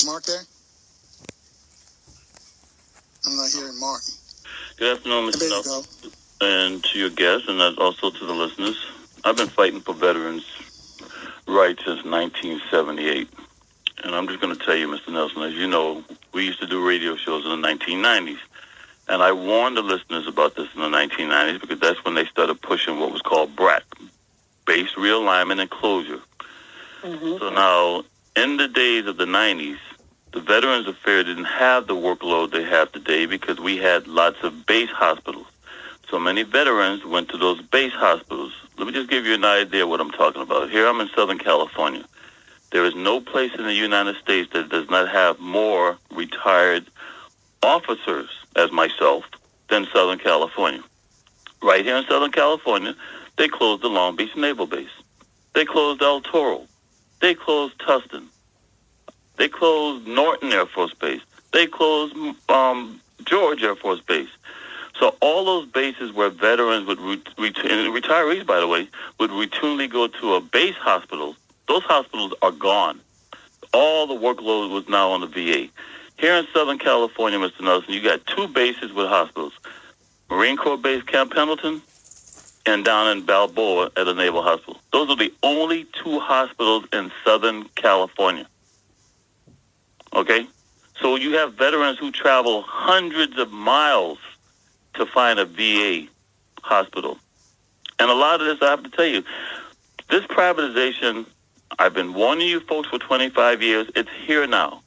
Is Mark there? I'm not hearing Mark. Good afternoon, Mr. Nelson, and to your guests, and also to the listeners. I've been fighting for veterans' rights since 1978. And I'm just going to tell you, Mr. Nelson, as you know, we used to do radio shows in the 1990s. And I warned the listeners about this in the 1990s because that's when they started pushing what was called BRAC, Base Realignment and Closure. Mm-hmm. So now, in the days of the 90s, the Veterans Affairs didn't have the workload they have today because we had lots of base hospitals. So many veterans went to those base hospitals. Let me just give you an idea of what I'm talking about. Here I'm in Southern California. There is no place in the United States that does not have more retired officers, as myself, than Southern California. Right here in Southern California, they closed the Long Beach Naval Base. They closed El Toro. They closed Tustin. They closed Norton Air Force Base. They closed George Air Force Base. So all those bases where veterans would, retirees, by the way, would routinely go to a base hospital, those hospitals are gone. All the workload was now on the VA. Here in Southern California, Mr. Nelson, you got two bases with hospitals. Marine Corps Base Camp Pendleton and down in Balboa at a Naval Hospital. Those are the only two hospitals in Southern California. Okay? So you have veterans who travel hundreds of miles to find a VA hospital. And a lot of this, I have to tell you, this privatization, I've been warning you folks for 25 years, it's here now.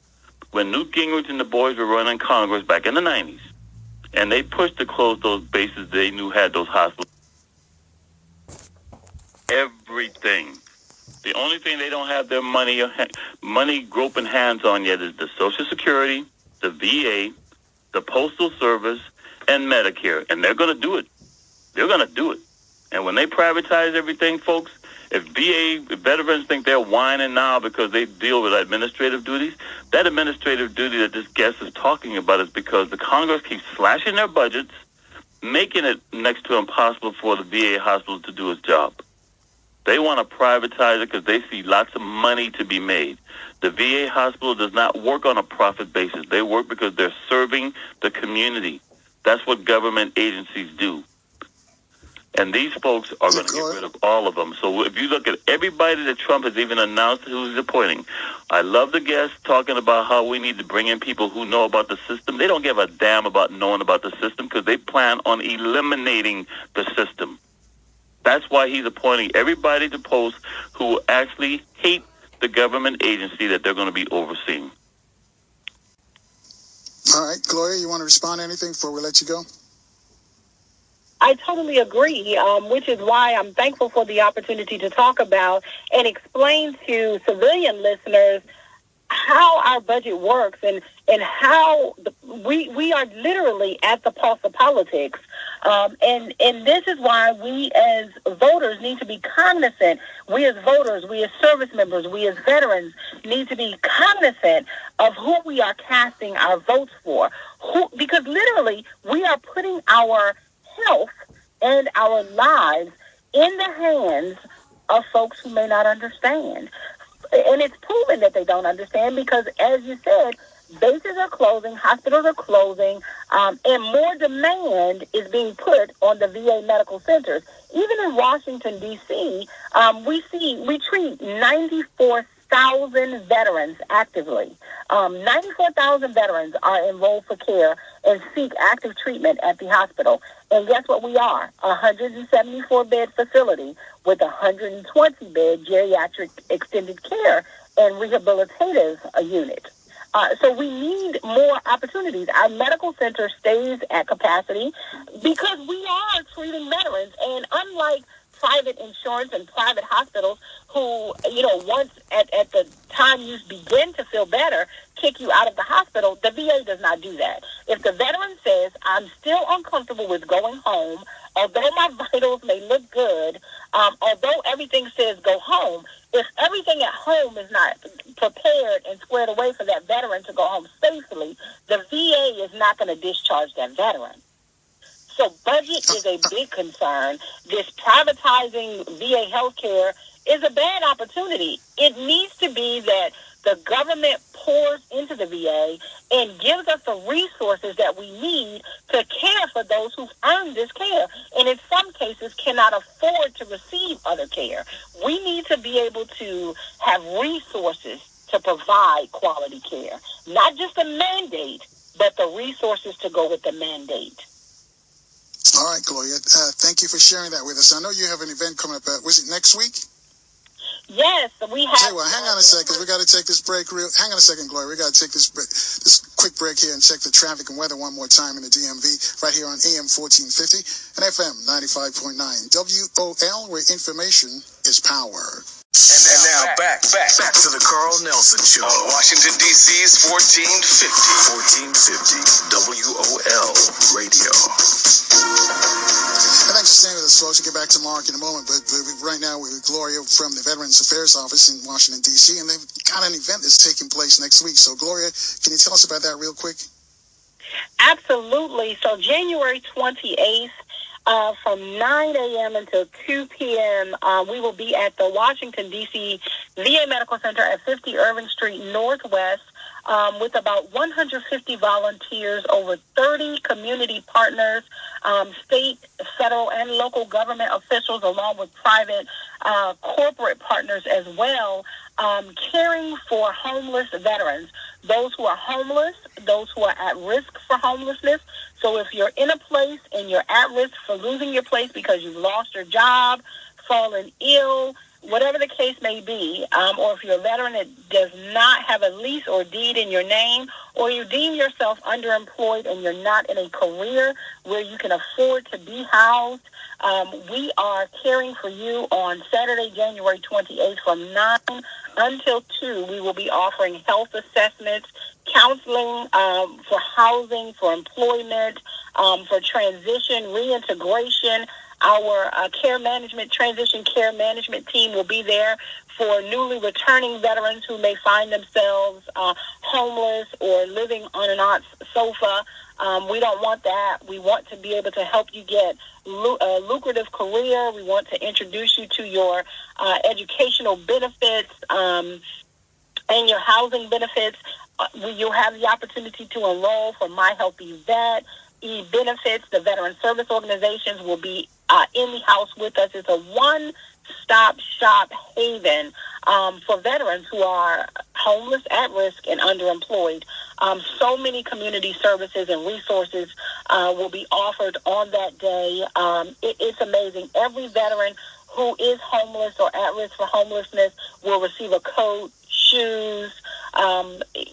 When Newt Gingrich and the boys were running Congress back in the 90s, and they pushed to close those bases they knew had those hospitals. Everything. The only thing they don't have their money groping hands on yet is the Social Security, the VA, the Postal Service, and Medicare. And they're going to do it. They're going to do it. And when they privatize everything, folks, if veterans think they're whining now because they deal with administrative duties, that administrative duty that this guest is talking about is because the Congress keeps slashing their budgets, making it next to impossible for the VA hospital to do its job. They want to privatize it because they see lots of money to be made. The VA hospital does not work on a profit basis. They work because they're serving the community. That's what government agencies do. And these folks are going to get rid of all of them. So if you look at everybody that Trump has even announced who he's appointing, I love the guests talking about how we need to bring in people who know about the system. They don't give a damn about knowing about the system because they plan on eliminating the system. That's why he's appointing everybody to posts who actually hate the government agency that they're going to be overseeing. All right, Gloria, you want to respond to anything before we let you go? I totally agree, which is why I'm thankful for the opportunity to talk about and explain to civilian listeners how our budget works and how we are literally at the pulse of politics. And this is why we as voters need to be cognizant. We as voters, we as service members, we as veterans need to be cognizant of who we are casting our votes for. Because literally we are putting our health and our lives in the hands of folks who may not understand. And it's proven that they don't understand because, as you said, bases are closing, hospitals are closing, and more demand is being put on the VA medical centers. Even in Washington, D.C., we treat 94,000 veterans actively. 94,000 veterans are enrolled for care and seek active treatment at the hospital. And guess what we are? A 174-bed facility with a 120-bed geriatric extended care and rehabilitative unit. So we need more opportunities. Our medical center stays at capacity because we are treating veterans. And unlike private insurance and private hospitals who, once at the time you begin to feel better, kick you out of the hospital, the VA does not do that. If the veteran says, I'm still uncomfortable with going home, although my vitals may look good, although everything says go home, if everything at home is not prepared and squared away for that veteran to go home safely, the VA is not going to discharge that veteran. So budget is a big concern. This privatizing VA healthcare is a bad opportunity. It needs to be that the government pours into into the VA and gives us the resources that we need to care for those who've earned this care and in some cases cannot afford to receive other care. We need to be able to have resources to provide quality care, not just a mandate, but the resources to go with the mandate. All right, Gloria. Thank you for sharing that with us. I know you have an event coming up. Was it next week? Yes, we have. Hey, well, hang on a second, because we got to take this break. Hang on a second, Gloria. We got to take this quick break here and check the traffic and weather one more time in the DMV, right here on AM 1450 and FM 95.9 WOL, where information is power. And now back to the Carl Nelson Show on Washington, D.C.'s 1450 WOL Radio. And thanks for staying with us, folks. We'll get back to Mark in a moment, but right now we're with Gloria from the Veterans Affairs Office in Washington, D.C., and they've got an event that's taking place next week. So, Gloria, can you tell us about that real quick? Absolutely. So, January 28th, from 9 a.m. until 2 p.m., we will be at the Washington, D.C. VA Medical Center at 50 Irving Street Northwest with about 150 volunteers, over 30 community partners, state, federal, and local government officials, along with private corporate partners as well, caring for homeless veterans, those who are homeless, those who are at risk for homelessness. So if you're in a place and you're at risk for losing your place because you've lost your job, fallen ill, whatever the case may be, or if you're a veteran that does not have a lease or deed in your name, or you deem yourself underemployed and you're not in a career where you can afford to be housed, we are caring for you on Saturday, January 28th from 9 until 2. We will be offering health assessments, counseling for housing, for employment, for transition, reintegration. Our transition care management team will be there for newly returning veterans who may find themselves homeless or living on an aunt's sofa. We don't want that. We want to be able to help you get a lucrative career. We want to introduce you to your educational benefits and your housing benefits. You'll have the opportunity to enroll for My Healthy Vet, e-benefits. The veteran service organizations will be in the house with us. It's a one-stop shop haven for veterans who are homeless, at risk, and underemployed. So many community services and resources will be offered on that day. It's amazing. Every veteran who is homeless or at risk for homelessness will receive a coat, shoes,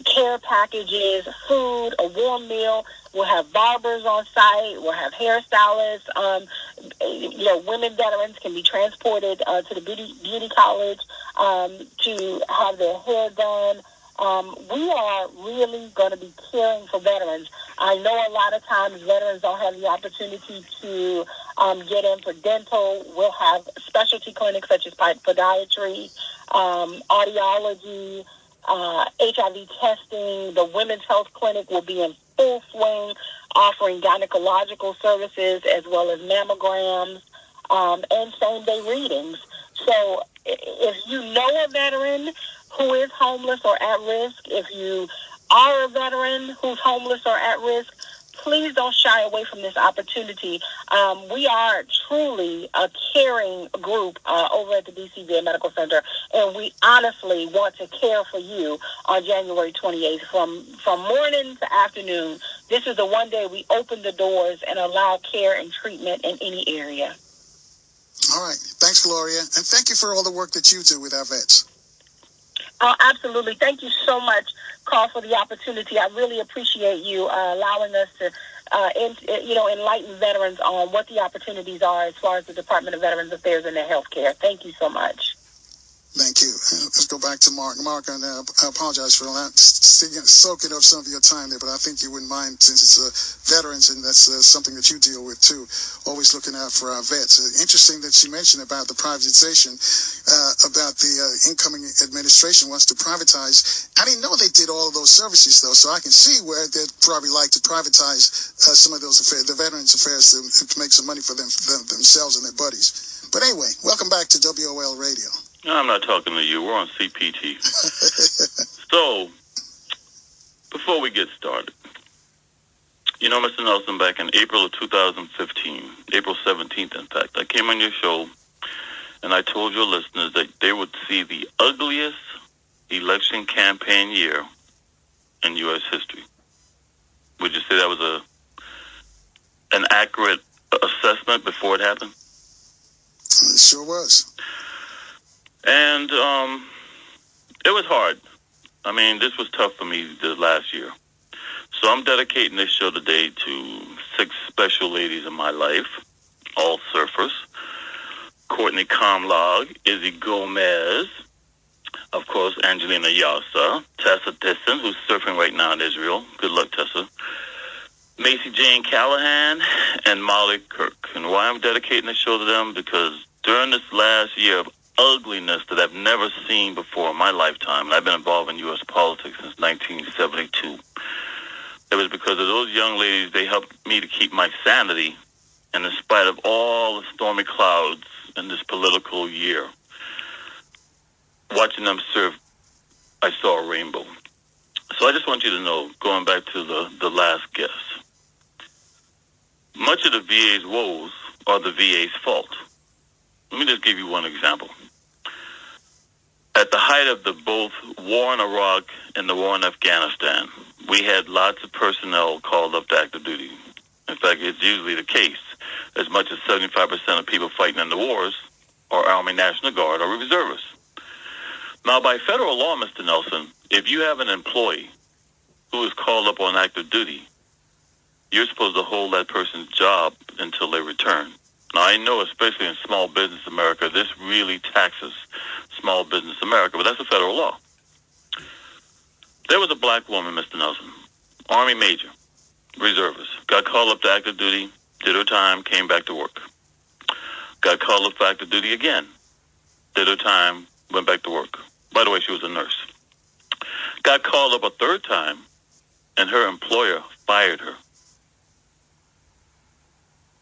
care packages, food, a warm meal. We'll have barbers on site. We'll have hairstylists. Women veterans can be transported to the beauty college to have their hair done. We are really going to be caring for veterans. I know a lot of times veterans don't have the opportunity to get in for dental. We'll have specialty clinics such as podiatry, audiology, HIV testing. The Women's Health Clinic will be in full swing, offering gynecological services as well as mammograms and same-day readings. So if you know a veteran who is homeless or at risk, if you are a veteran who's homeless or at risk, please don't shy away from this opportunity. We are truly a caring group over at the DC VA Medical Center, and we honestly want to care for you on January 28th from morning to afternoon. This is the one day we open the doors and allow care and treatment in any area. All right. Thanks, Gloria. And thank you for all the work that you do with our vets. Oh, absolutely. Thank you so much, Carl, for the opportunity. I really appreciate you allowing us to, enlighten veterans on what the opportunities are as far as the Department of Veterans Affairs and their health care. Thank you so much. Thank you. Let's go back to Mark. Mark, I apologize for soaking up some of your time there, but I think you wouldn't mind since it's veterans, and that's something that you deal with too, always looking out for our vets. Interesting that you mentioned about the privatization, about the incoming administration wants to privatize. I didn't know they did all of those services, though, so I can see where they'd probably like to privatize some of those affairs, the veterans affairs, to make some money for themselves and their buddies. But anyway, welcome back to WOL Radio. No, I'm not talking to you. We're on CPT. So, Before we get started, you know, Mr. Nelson, back in April of 2015, April 17th, in fact, I came on your show and I told your listeners that they would see the ugliest election campaign year in U.S. history. Would you say that was an accurate assessment before it happened? It sure was. And it was hard. I mean, this was tough for me the last year. So I'm dedicating this show today to 6 special ladies in my life, all surfers. Courtney Comlog, Izzy Gomez, of course, Angelina Yasa, Tessa Disson, who's surfing right now in Israel. Good luck, Tessa. Macy Jane Callahan, and Molly Kirk. And why I'm dedicating this show to them? Because during this last year of ugliness that I've never seen before in my lifetime, and I've been involved in U.S. politics since 1972, it was because of those young ladies. They helped me to keep my sanity, and in spite of all the stormy clouds in this political year, watching them surf, I saw a rainbow. So I just want you to know, going back to the last guest, much of the VA's woes are the VA's fault. Let me just give you one example. At the height of the both war in Iraq and the war in Afghanistan, we had lots of personnel called up to active duty. In fact, it's usually the case. As much as 75% of people fighting in the wars are Army National Guard or reservists. Now, by federal law, Mr. Nelson, if you have an employee who is called up on active duty, you're supposed to hold that person's job until they return. Now, I know, especially in small business America, this really taxes small business America, but that's a federal law. There was a black woman, Mr. Nelson, Army Major, reservist, got called up to active duty, did her time, came back to work. Got called up to active duty again, did her time, went back to work. By the way, she was a nurse. Got called up a third time, and her employer fired her.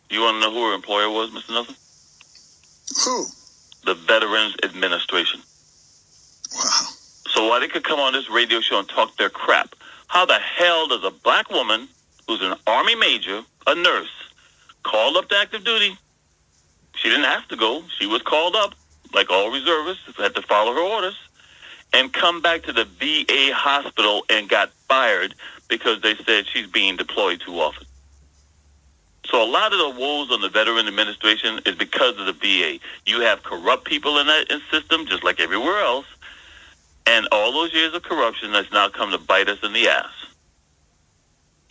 You want to know who her employer was, Mr. Nelson? Who? The Veterans Administration. Wow. So while they could come on this radio show and talk their crap, how the hell does a black woman who's an Army major, a nurse, called up to active duty? She didn't have to go. She was called up, like all reservists, had to follow her orders, and come back to the VA hospital and got fired because they said she's being deployed too often. So a lot of the woes on the Veteran Administration is because of the VA. You have corrupt people in that system, just like everywhere else, and all those years of corruption that's now come to bite us in the ass.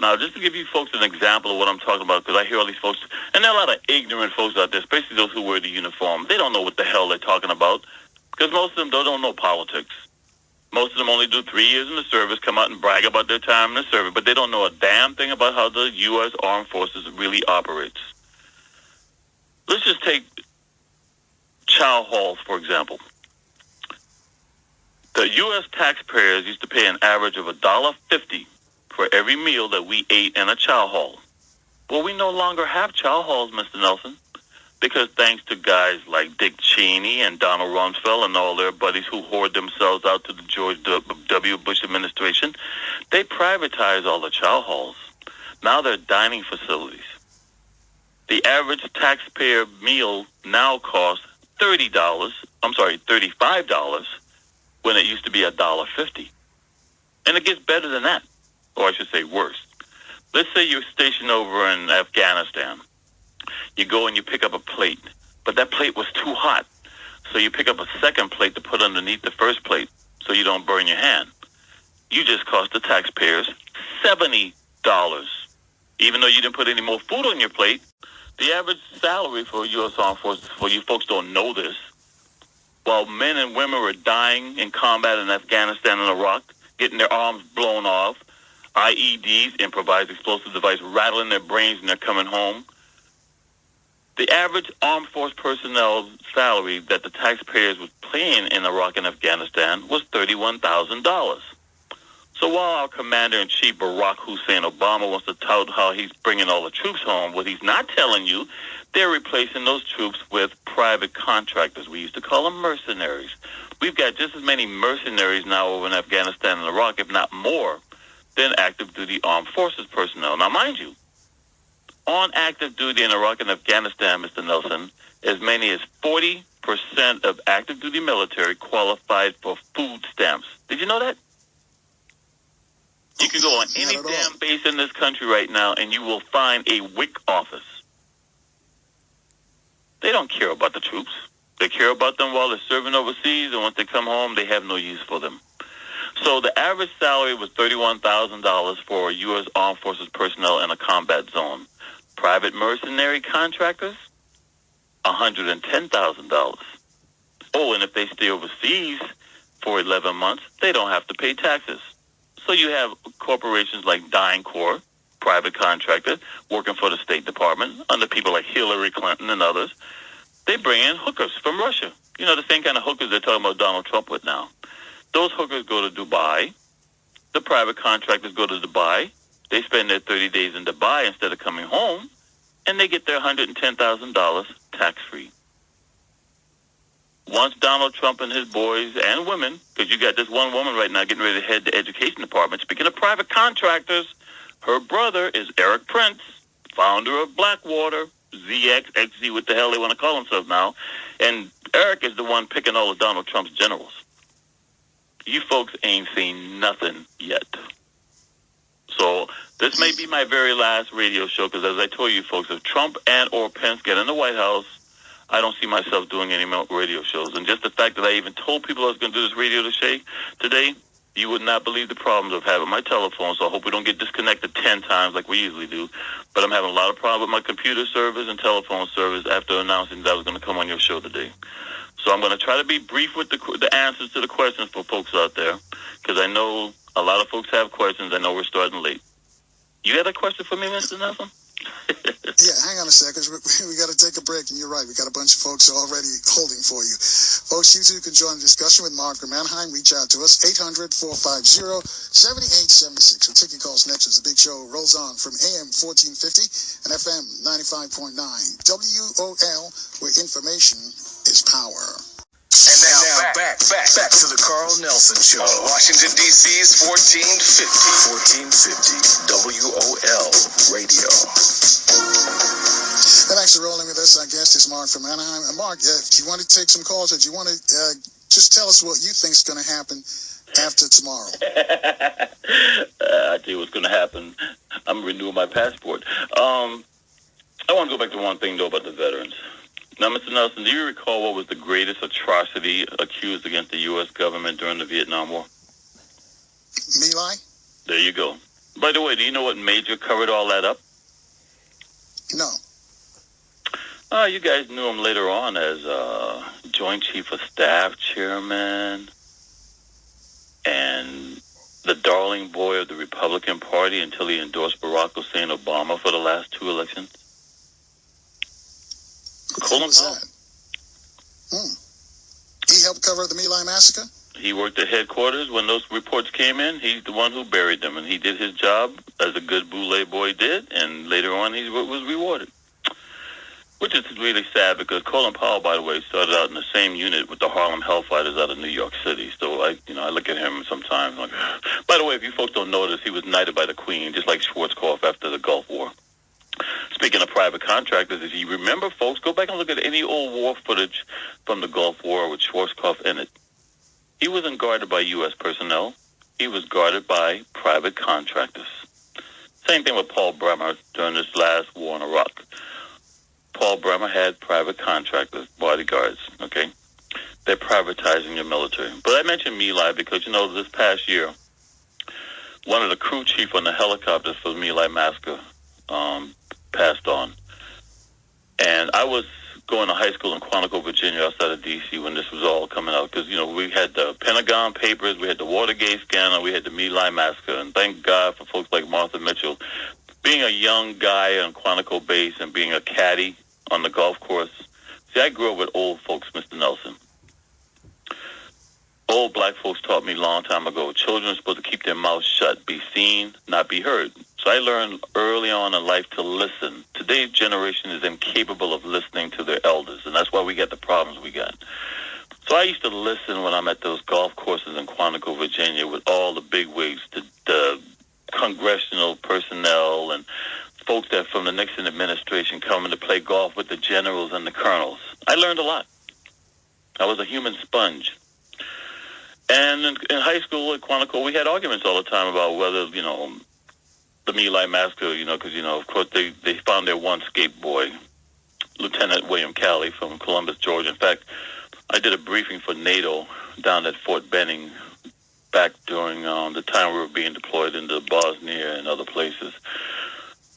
Now, just to give you folks an example of what I'm talking about, because I hear all these folks, and there are a lot of ignorant folks out there, especially those who wear the uniform. They don't know what the hell they're talking about, because most of them don't know politics. Most of them only do 3 years in the service, come out and brag about their time in the service, but they don't know a damn thing about how the U.S. Armed Forces really operates. Let's just take chow halls, for example. The U.S. taxpayers used to pay an average of $1.50 for every meal that we ate in a chow hall. Well, we no longer have chow halls, Mr. Nelson, because thanks to guys like Dick Cheney and Donald Rumsfeld and all their buddies who hoard themselves out to the George W. Bush administration, they privatized all the chow halls. Now they're dining facilities. The average taxpayer meal now costs $35, when it used to be $1.50. And it gets better than that, or I should say worse. Let's say you're stationed over in Afghanistan. You go and you pick up a plate, but that plate was too hot. So you pick up a second plate to put underneath the first plate so you don't burn your hand. You just cost the taxpayers $70. Even though you didn't put any more food on your plate, the average salary for U.S. Armed Forces, for you folks don't know this, while men and women were dying in combat in Afghanistan and Iraq, getting their arms blown off, IEDs, improvised explosive device, rattling their brains and they're coming home, the average armed force personnel salary that the taxpayers was paying in Iraq and Afghanistan was $31,000. So while our commander-in-chief, Barack Hussein Obama, wants to tout how he's bringing all the troops home, what he's not telling you, they're replacing those troops with private contractors. We used to call them mercenaries. We've got just as many mercenaries now over in Afghanistan and Iraq, if not more, than active duty armed forces personnel. Now, mind you, on active duty in Iraq and Afghanistan, Mr. Nelson, as many as 40% of active duty military qualified for food stamps. Did you know that? You can go on any damn base in this country right now and you will find a WIC office. They don't care about the troops. They care about them while they're serving overseas, and once they come home, they have no use for them. So the average salary was $31,000 for U.S. Armed Forces personnel in a combat zone. Private mercenary contractors, $110,000. Oh, and if they stay overseas for 11 months, they don't have to pay taxes. So you have corporations like DynCorp, private contractor, working for the State Department under people like Hillary Clinton and others. They bring in hookers from Russia. You know, the same kind of hookers they're talking about Donald Trump with now. Those hookers go to Dubai. The private contractors go to Dubai. They spend their 30 days in Dubai instead of coming home, and they get their $110,000 tax-free. Once Donald Trump and his boys and women, because you got this one woman right now getting ready to head the education department. Speaking of private contractors, her brother is Eric Prince, founder of Blackwater, ZX, XZ, what the hell they want to call themselves now. And Eric is the one picking all of Donald Trump's generals. You folks ain't seen nothing yet. So this may be my very last radio show, because as I told you folks, if Trump and or Pence get in the White House, I don't see myself doing any more radio shows. And just the fact that I even told people I was going to do this radio today, you would not believe the problems of having my telephone. So I hope we don't get disconnected 10 times like we usually do. But I'm having a lot of problems with my computer service and telephone service after announcing that I was going to come on your show today. So I'm going to try to be brief with the answers to the questions for folks out there, because I know a lot of folks have questions. I know we're starting late. You had a question for me, Mr. Nelson? Yeah, hang on a second. We got to take a break, and you're right. We got a bunch of folks already holding for you. Folks, you too can join the discussion with Mark from Anaheim. Reach out to us, 800-450-7876. We'll take your calls next as the big show rolls on from AM 1450 and FM 95.9. WOL, where information is power. And now back to the Carl Nelson Show. On Washington, D.C.'s 1450 WOL Radio. And actually rolling with us, our guest is Mark from Anaheim. Mark, do you want to take some calls, or do you want to just tell us what you think is going to happen after tomorrow? I tell you what's going to happen. I'm renewing my passport. I want to go back to one thing, though, about the veterans. Now, Mr. Nelson, do you recall what was the greatest atrocity accused against the U.S. government during the Vietnam War? My Lai? There you go. By the way, do you know what major covered all that up? No. You guys knew him later on as Joint Chief of Staff Chairman and the darling boy of the Republican Party until he endorsed Barack Hussein Obama for the last 2 elections. Who was that? He helped cover the My Lai massacre? He worked at headquarters when those reports came in. He's the one who buried them, and he did his job as a good boule boy did, and later on he was rewarded. Which is really sad, because Colin Powell, by the way, started out in the same unit with the Harlem Hellfighters out of New York City. So I look at him sometimes like. By the way, if you folks don't notice, he was knighted by the Queen, just like Schwarzkopf after the Gulf War. Speaking of private contractors, if you remember, folks, go back and look at any old war footage from the Gulf War with Schwarzkopf in it. He wasn't guarded by U.S. personnel. He was guarded by private contractors. Same thing with Paul Bremer during this last war in Iraq. Paul Bremer had private contractors, bodyguards, okay? They're privatizing your military. But I mentioned My Lai because, this past year, one of the crew chief on the helicopters for the My Lai massacre passed on. And I was going to high school in Quantico, Virginia, outside of D.C. when this was all coming out. Because, we had the Pentagon Papers, we had the Watergate scandal, we had the My Lai massacre. And thank God for folks like Martha Mitchell. Being a young guy on Quantico base and being a caddy on the golf course. See, I grew up with old folks, Mr. Nelson. Old black folks taught me a long time ago, children are supposed to keep their mouths shut, be seen, not be heard. So I learned early on in life to listen. Today's generation is incapable of listening to their elders, and that's why we got the problems we got. So I used to listen when I'm at those golf courses in Quantico, Virginia, with all the big wigs, the congressional personnel and folks that from the Nixon administration coming to play golf with the generals and the colonels. I learned a lot. I was a human sponge. And in high school at Quantico, we had arguments all the time about whether, the My Lai massacre, because, of course, they found their one scape boy, Lieutenant William Calley from Columbus, Georgia. In fact, I did a briefing for NATO down at Fort Benning back during the time we were being deployed into Bosnia and other places.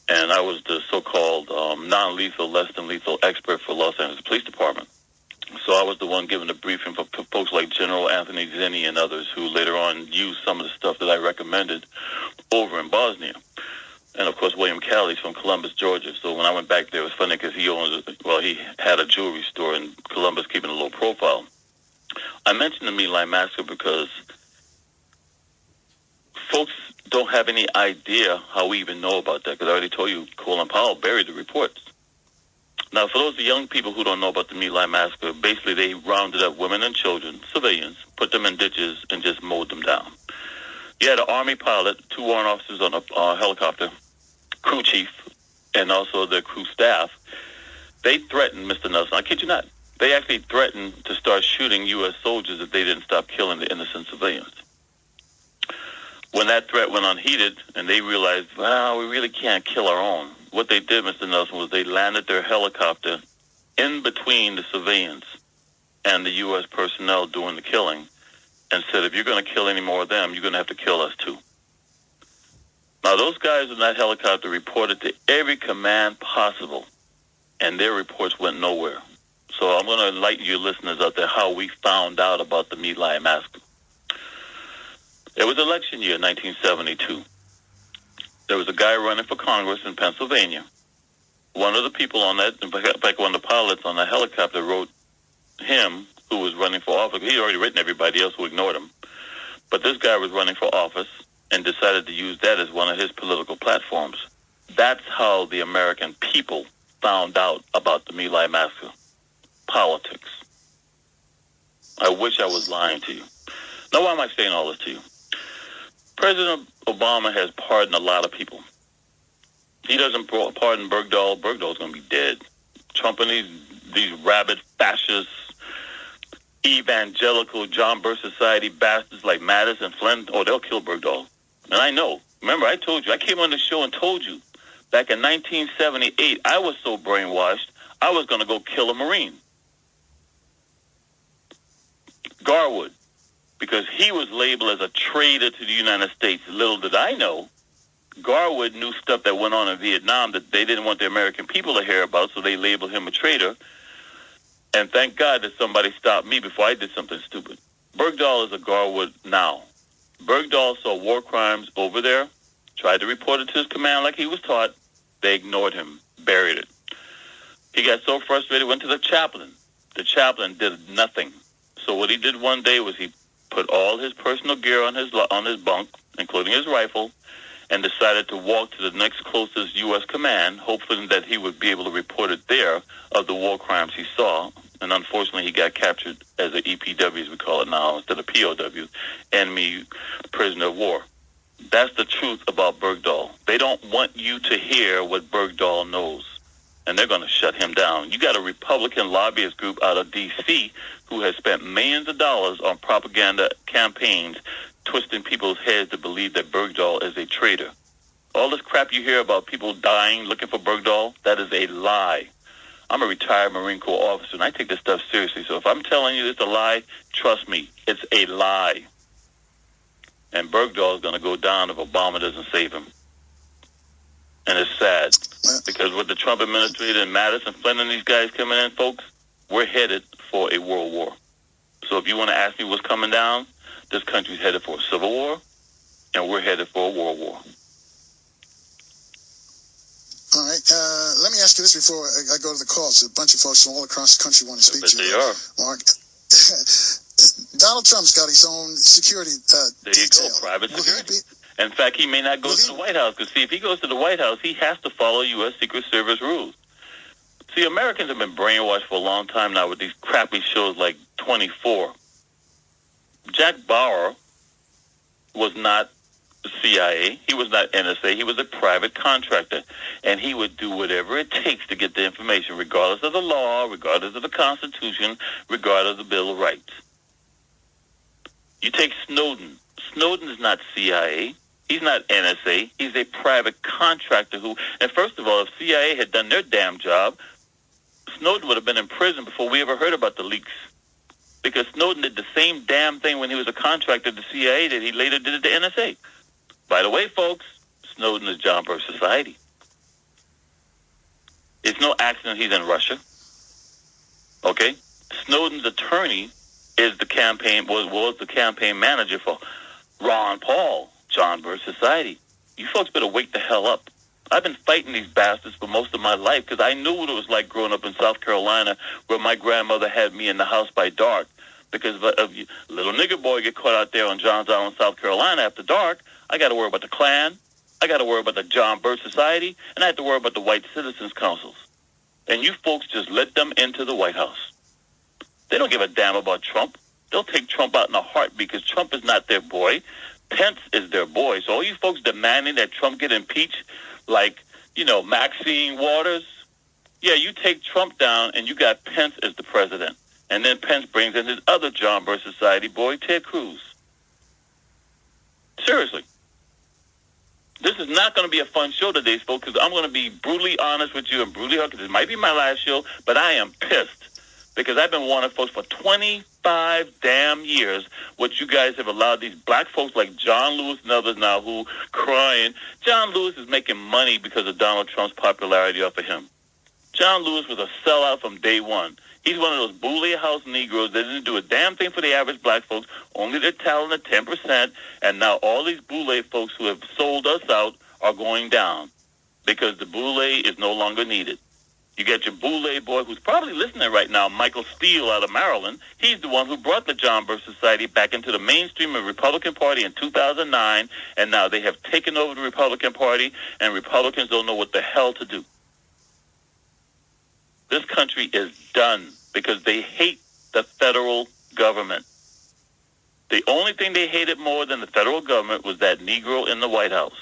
And I was the so-called non-lethal, less-than-lethal expert for Los Angeles Police Department. So I was the one giving the briefing for folks like General Anthony Zinni and others who later on used some of the stuff that I recommended over in Bosnia. And, of course, William Calley's from Columbus, Georgia. So when I went back there, it was funny because he had a jewelry store in Columbus keeping a low profile. I mentioned the My Lai massacre because folks don't have any idea how we even know about that, because I already told you Colin Powell buried the reports. Now, for those young people who don't know about the My Lai massacre, basically they rounded up women and children, civilians, put them in ditches, and just mowed them down. You had an Army pilot, 2 warrant officers on a helicopter, crew chief, and also their crew staff. They threatened, Mr. Nelson, I kid you not, they actually threatened to start shooting U.S. soldiers if they didn't stop killing the innocent civilians. When that threat went unheeded and they realized, well, we really can't kill our own, what they did, Mr. Nelson, was they landed their helicopter in between the civilians and the U.S. personnel doing the killing and said, if you're going to kill any more of them, you're going to have to kill us too. Now, those guys in that helicopter reported to every command possible, and their reports went nowhere. So I'm going to enlighten you listeners out there how we found out about the My Lai massacre. It was election year, 1972. There was a guy running for Congress in Pennsylvania. One of the people on that, in fact, one of the pilots on the helicopter wrote him, who was running for office. He'd already written everybody else who ignored him. But this guy was running for office and decided to use that as one of his political platforms. That's how the American people found out about the My Lai massacre. Politics. I wish I was lying to you. Now, why am I saying all this to you? President Obama has pardoned a lot of people. He doesn't pardon Bergdahl. Bergdahl's going to be dead. Trump and these rabid fascists, evangelical John Birch Society bastards like Mattis and Flynn, they'll kill Bergdahl. And I know. Remember, I told you. I came on the show and told you. Back in 1978, I was so brainwashed, I was going to go kill a Marine. Garwood. Because he was labeled as a traitor to the United States. Little did I know, Garwood knew stuff that went on in Vietnam that they didn't want the American people to hear about, so they labeled him a traitor. And thank God that somebody stopped me before I did something stupid. Bergdahl is a Garwood now. Bergdahl saw war crimes over there, tried to report it to his command like he was taught. They ignored him, buried it. He got so frustrated, went to the chaplain. The chaplain did nothing. So what he did one day was he put all his personal gear on his bunk, including his rifle, and decided to walk to the next closest U.S. command, hoping that he would be able to report it there of the war crimes he saw. And unfortunately, he got captured as an EPW, as we call it now, instead of POW, enemy prisoner of war. That's the truth about Bergdahl. They don't want you to hear what Bergdahl knows, and they're going to shut him down. You got a Republican lobbyist group out of D.C. who has spent millions of dollars on propaganda campaigns twisting people's heads to believe that Bergdahl is a traitor. All this crap you hear about people dying looking for Bergdahl, that is a lie. I'm a retired Marine Corps officer, and I take this stuff seriously. So if I'm telling you it's a lie, trust me, it's a lie. And Bergdahl is going to go down if Obama doesn't save him. And it's sad, because with the Trump administration and Mattis and Flynn and these guys coming in, folks, we're headed for a world war. So if you want to ask me what's coming down, this country's headed for a civil war, and we're headed for a world war. All right. Let me ask you this before I go to the calls. A bunch of folks from all across the country want to speak to you. They are. Mark. Donald Trump's got his own security there you detail. go, private security. In fact, he may not go to the White House, because, see, if he goes to the White House, he has to follow U.S. Secret Service rules. See, Americans have been brainwashed for a long time now with these crappy shows like 24. Jack Bauer was not CIA. He was not NSA. He was a private contractor. And he would do whatever it takes to get the information, regardless of the law, regardless of the Constitution, regardless of the Bill of Rights. You take Snowden. Snowden is not CIA. He's not NSA. He's a private contractor who, and first of all, if CIA had done their damn job, Snowden would have been in prison before we ever heard about the leaks. Because Snowden did the same damn thing when he was a contractor to CIA that he later did it to NSA. By the way, folks, Snowden is John Birch Society. It's no accident he's in Russia. Okay? Snowden's attorney is the campaign, was the campaign manager for Ron Paul, John Birch Society. You folks better wake the hell up. I've been fighting these bastards for most of my life because I knew what it was like growing up in South Carolina where my grandmother had me in the house by dark. Because of little nigger boy get caught out there on Johns Island, South Carolina after dark, I got to worry about the Klan, I got to worry about the John Birch Society, and I have to worry about the White Citizens Councils. And you folks just let them into the White House. They don't give a damn about Trump. They'll take Trump out in a heartbeat because Trump is not their boy. Pence is their boy. So all you folks demanding that Trump get impeached like, Maxine Waters, yeah, you take Trump down and you got Pence as the president. And then Pence brings in his other John Birch Society boy, Ted Cruz. Seriously. This is not going to be a fun show today, folks, because I'm going to be brutally honest with you and brutally hard, because it might be my last show, but I am pissed. Because I've been warning folks for 25 damn years what you guys have allowed these black folks like John Lewis and others now who crying. John Lewis is making money because of Donald Trump's popularity off of him. John Lewis was a sellout from day one. He's one of those Boulay House Negroes that didn't do a damn thing for the average black folks, only their talent at 10%, and now all these Boulay folks who have sold us out are going down because the Boulay is no longer needed. You get your Boulay boy who's probably listening right now, Michael Steele out of Maryland. He's the one who brought the John Birch Society back into the mainstream of the Republican Party in 2009, and now they have taken over the Republican Party, and Republicans don't know what the hell to do. This country is done because they hate the federal government. The only thing they hated more than the federal government was that Negro in the White House.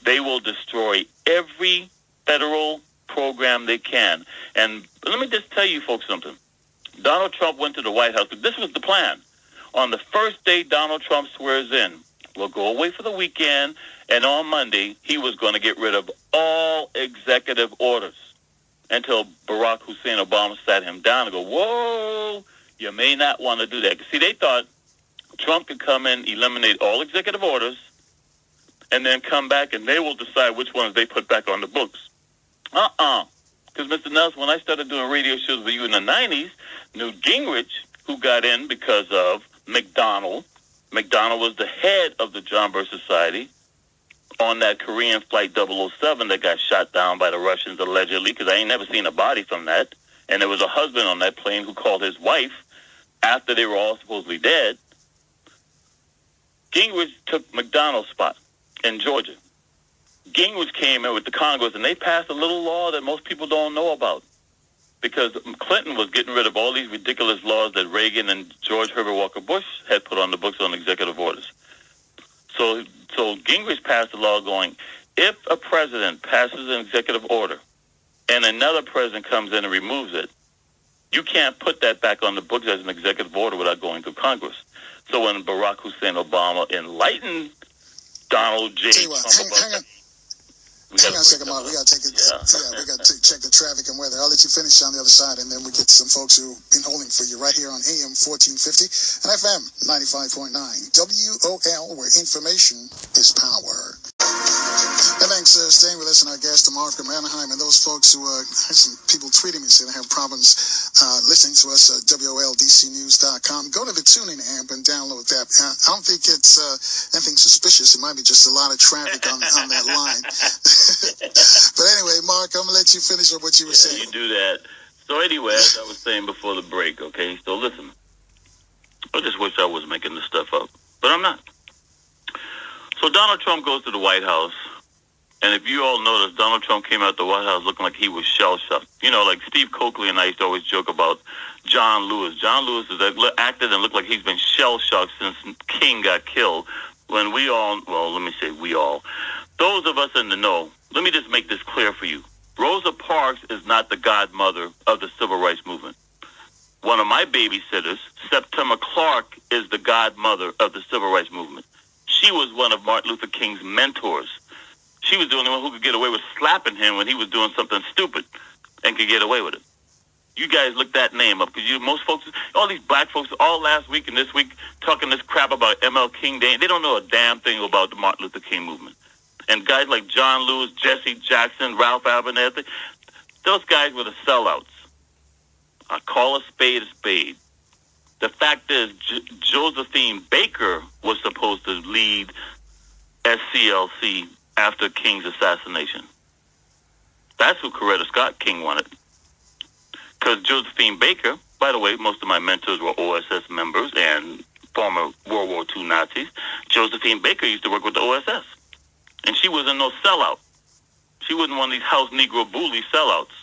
They will destroy every federal program they can. And let me just tell you folks something. Donald Trump went to the White House. This was the plan. On the first day Donald Trump swears in, we'll go away for the weekend, and on Monday, he was going to get rid of all executive orders until Barack Hussein Obama sat him down and go, whoa, you may not want to do that. See, they thought Trump could come in, eliminate all executive orders, and then come back and they will decide which ones they put back on the books. Because, Mr. Nelson, when I started doing radio shows with you in the 90s, Newt Gingrich, who got in because of McDonald was the head of the John Birch Society on that Korean Flight 007 that got shot down by the Russians allegedly, because I ain't never seen a body from that. And there was a husband on that plane who called his wife after they were all supposedly dead. Gingrich took McDonald's spot in Georgia. Gingrich came in with the Congress, and they passed a little law that most people don't know about, because Clinton was getting rid of all these ridiculous laws that Reagan and George Herbert Walker Bush had put on the books on executive orders. So Gingrich passed a law going, if a president passes an executive order and another president comes in and removes it, you can't put that back on the books as an executive order without going through Congress. So when Barack Hussein Obama enlightened Donald J. Trump Hang on a second, Mark. We got to take it. Yeah, we got to check the traffic and weather. I'll let you finish on the other side, and then we get to some folks who've been holding for you right here on AM 1450 and FM 95.9 WOL, where information is power. And thanks for staying with us and our guest, Mark from Anaheim, and those folks who have some people tweeting me saying they have problems listening to us at WOLDCnews.com. Go to the TuneIn app and download that. I don't think it's anything suspicious. It might be just a lot of traffic on that line. But anyway, Mark, I'm going to let you finish up what you were saying. You do that. So anyway, as I was saying before the break, okay, so listen. I just wish I was making this stuff up, but I'm not. So Donald Trump goes to the White House, and if you all notice, Donald Trump came out the White House looking like he was shell-shocked. You know, like Steve Coakley and I used to always joke about John Lewis. John Lewis is acted and looked like he's been shell-shocked since King got killed when we all, well, let me say we all, those of us in the know, let me just make this clear for you. Rosa Parks is not the godmother of the civil rights movement. One of my babysitters, Septima Clark, is the godmother of the civil rights movement. She was one of Martin Luther King's mentors. She was the only one who could get away with slapping him when he was doing something stupid and could get away with it. You guys look that name up, because most folks, all these black folks, all last week and this week, talking this crap about ML King Day, they don't know a damn thing about the Martin Luther King movement. And guys like John Lewis, Jesse Jackson, Ralph Abernathy, those guys were the sellouts. I call a spade a spade. The fact is, Josephine Baker was supposed to lead SCLC after King's assassination. That's who Coretta Scott King wanted. Because Josephine Baker, by the way, most of my mentors were OSS members and former World War II Nazis. Josephine Baker used to work with the OSS. And she wasn't no sellout. She wasn't one of these house Negro bully sellouts.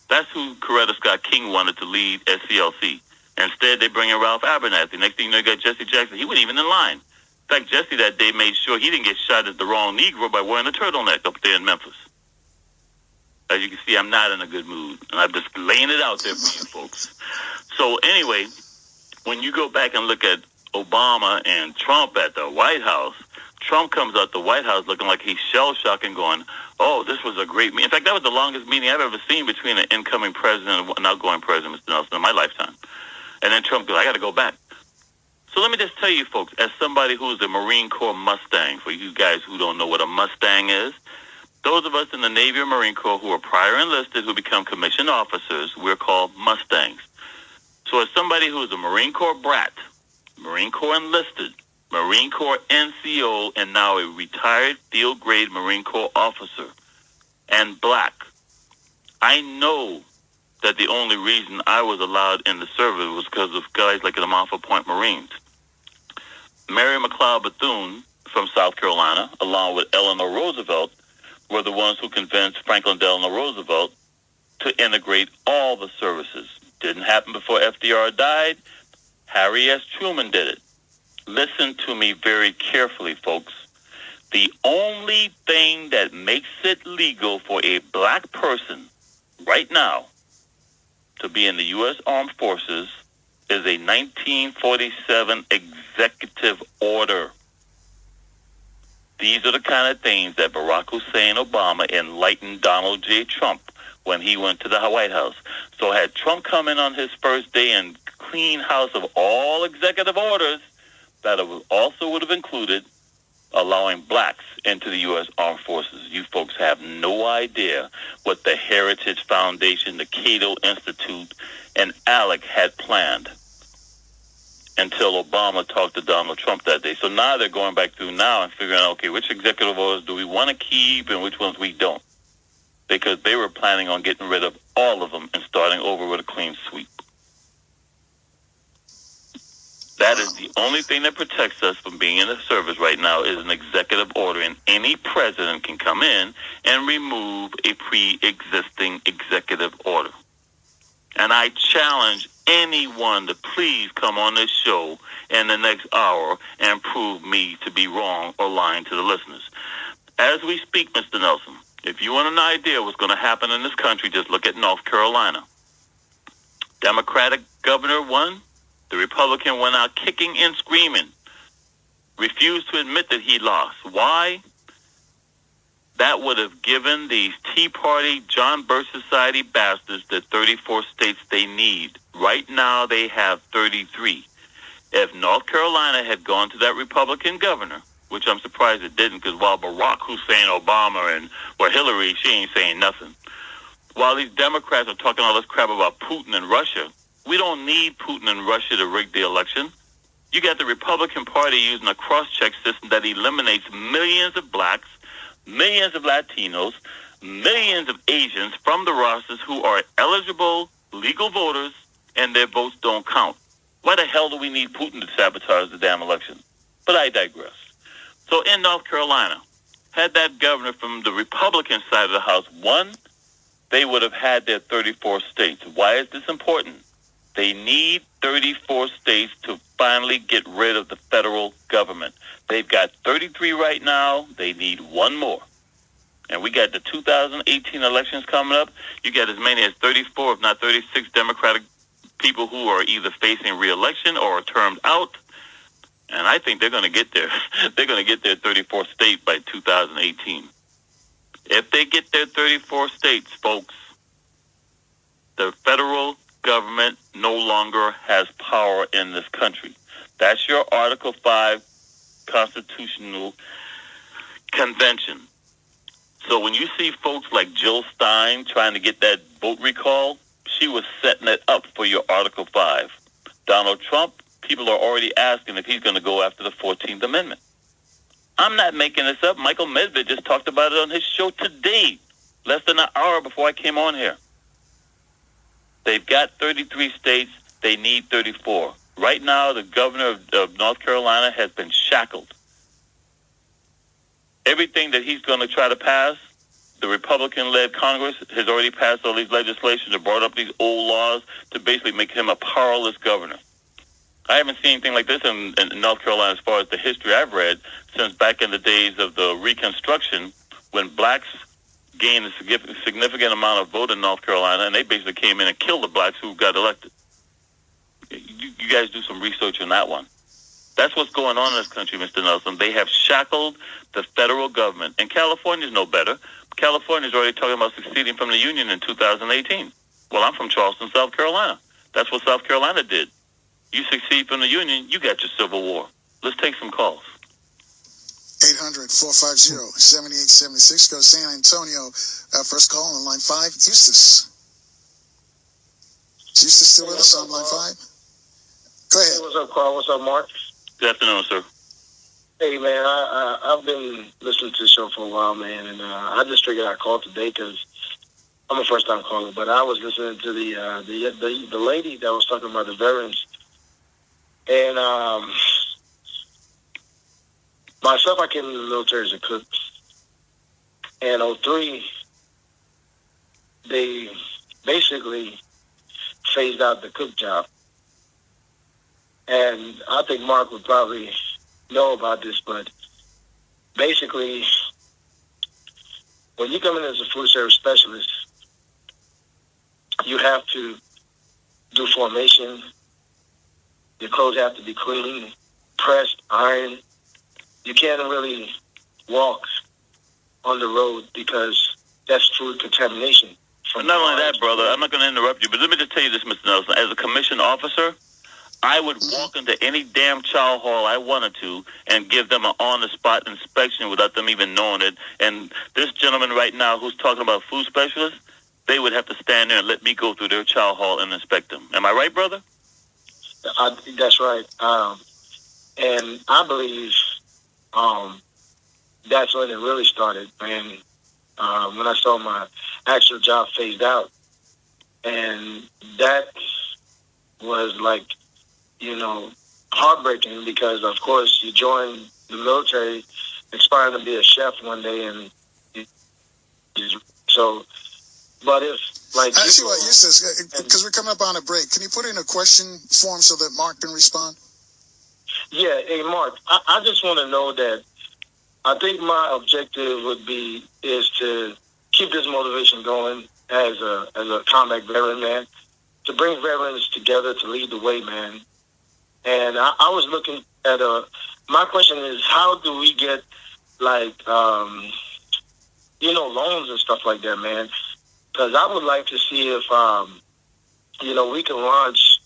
That's who Coretta Scott King wanted to lead SCLC. Instead, they bring in Ralph Abernathy. Next thing you know, you got Jesse Jackson. He wasn't even in line. In fact, Jesse that day made sure he didn't get shot at the wrong Negro by wearing a turtleneck up there in Memphis. As you can see, I'm not in a good mood. And I'm just laying it out there for you folks. So anyway, when you go back and look at Obama and Trump at the White House, Trump comes out the White House looking like he's shell-shocked and going, oh, this was a great meeting. In fact, that was the longest meeting I've ever seen between an incoming president and an outgoing president, Mr. Nelson, in my lifetime. And then Trump goes, I got to go back. So let me just tell you folks, as somebody who's a Marine Corps Mustang, for you guys who don't know what a Mustang is, those of us in the Navy or Marine Corps who are prior enlisted, who become commissioned officers, we're called Mustangs. So as somebody who is a Marine Corps brat, Marine Corps enlisted, Marine Corps NCO, and now a retired field grade Marine Corps officer, and black, I know that the only reason I was allowed in the service was because of guys like the Montfort Point Marines. Mary McLeod Bethune from South Carolina, along with Eleanor Roosevelt, were the ones who convinced Franklin Delano Roosevelt to integrate all the services. Didn't happen before FDR died. Harry S. Truman did it. Listen to me very carefully, folks. The only thing that makes it legal for a black person right now to be in the U.S. Armed Forces is a 1947 executive order. These are the kind of things that Barack Hussein Obama enlightened Donald J. Trump when he went to the White House. So had Trump come in on his first day and clean house of all executive orders, that also would have included allowing blacks into the U.S. Armed Forces. You folks have no idea what the Heritage Foundation, the Cato Institute, and ALEC had planned until Obama talked to Donald Trump that day. So now they're going back through now and figuring out, okay, which executive orders do we want to keep and which ones we don't? Because they were planning on getting rid of all of them and starting over with a clean sweep. That is the only thing that protects us from being in the service right now is an executive order, and any president can come in and remove a pre-existing executive order. And I challenge anyone to please come on this show in the next hour and prove me to be wrong or lying to the listeners. As we speak, Mr. Nelson, if you want an idea what's going to happen in this country, just look at North Carolina. Democratic governor won. The Republican went out kicking and screaming, refused to admit that he lost. Why? That would have given these Tea Party, John Birch Society bastards the 34 states they need. Right now, they have 33. If North Carolina had gone to that Republican governor, which I'm surprised it didn't, because while Barack Hussein Obama and Hillary, she ain't saying nothing. While these Democrats are talking all this crap about Putin and Russia, we don't need Putin and Russia to rig the election. You got the Republican Party using a cross-check system that eliminates millions of blacks, millions of Latinos, millions of Asians from the rosters who are eligible legal voters, and their votes don't count. Why the hell do we need Putin to sabotage the damn election? But I digress. So in North Carolina, had that governor from the Republican side of the House won, they would have had their 34 states. Why is this important? They need 34 states to finally get rid of the federal government. They've got 33 right now. They need one more. And we got the 2018 elections coming up. You got as many as 34, if not 36, Democratic people who are either facing re-election or are termed out. And I think they're going to get there. They're going to get their 34th state by 2018. If they get their 34 states, folks, the federal government no longer has power in this country. That's your Article 5 Constitutional Convention. So when you see folks like Jill Stein trying to get that vote recall, she was setting it up for your Article 5. Donald Trump, people are already asking if he's going to go after the 14th Amendment. I'm not making this up. Michael Medved just talked about it on his show today, less than an hour before I came on here. They've got 33 states. They need 34. Right now, the governor of North Carolina has been shackled. Everything that he's going to try to pass, the Republican-led Congress has already passed all these legislation that brought up these old laws to basically make him a powerless governor. I haven't seen anything like this in North Carolina as far as the history I've read since back in the days of the Reconstruction when blacks gained a significant amount of vote in North Carolina, and they basically came in and killed the blacks who got elected. You guys do some research on that one. That's what's going on in this country, Mr. Nelson. They have shackled the federal government, and California's no better. California's already talking about seceding from the Union in 2018. Well, I'm from Charleston, South Carolina. That's what South Carolina did. You succeed from the Union, you got your Civil War. Let's take some calls. 800-450-7876. Go to San Antonio. First call on line 5, Eustace. Is Eustace still with us on line 5? Go ahead. Hey, what's up, Carl? What's up, Mark? Good afternoon, sir. Hey, man, I've been listening to the show for a while, man, and I just figured I'd call today because I'm a first-time caller, but I was listening to the lady that was talking about the veterans. And myself, I came in the military as a cook. And 03, they basically phased out the cook job. And I think Mark would probably know about this, but basically, when you come in as a food service specialist, you have to do formation. Your clothes have to be clean, pressed, ironed. You can't really walk on the road because that's food contamination. Not only that, brother, I'm not going to interrupt you, but let me just tell you this, Mr. Nelson. As a commissioned officer, I would walk into any damn chow hall I wanted to and give them an on-the-spot inspection without them even knowing it. And this gentleman right now who's talking about food specialists, they would have to stand there and let me go through their chow hall and inspect them. Am I right, brother? That's right. And I believe that's when it really started, man. When I saw my actual job phased out. And that was like, heartbreaking because, of course, you join the military aspiring to be a chef one day. And so, but if, like... I see what you says, because we're coming up on a break. Can you put in a question form so that Mark can respond? Yeah, hey, Mark, I just want to know that I think my objective is to keep this motivation going as a combat veteran, man, to bring veterans together to lead the way, man. And I was looking at my question is, how do we get, like, loans and stuff like that, man? Because I would like to see if, we can launch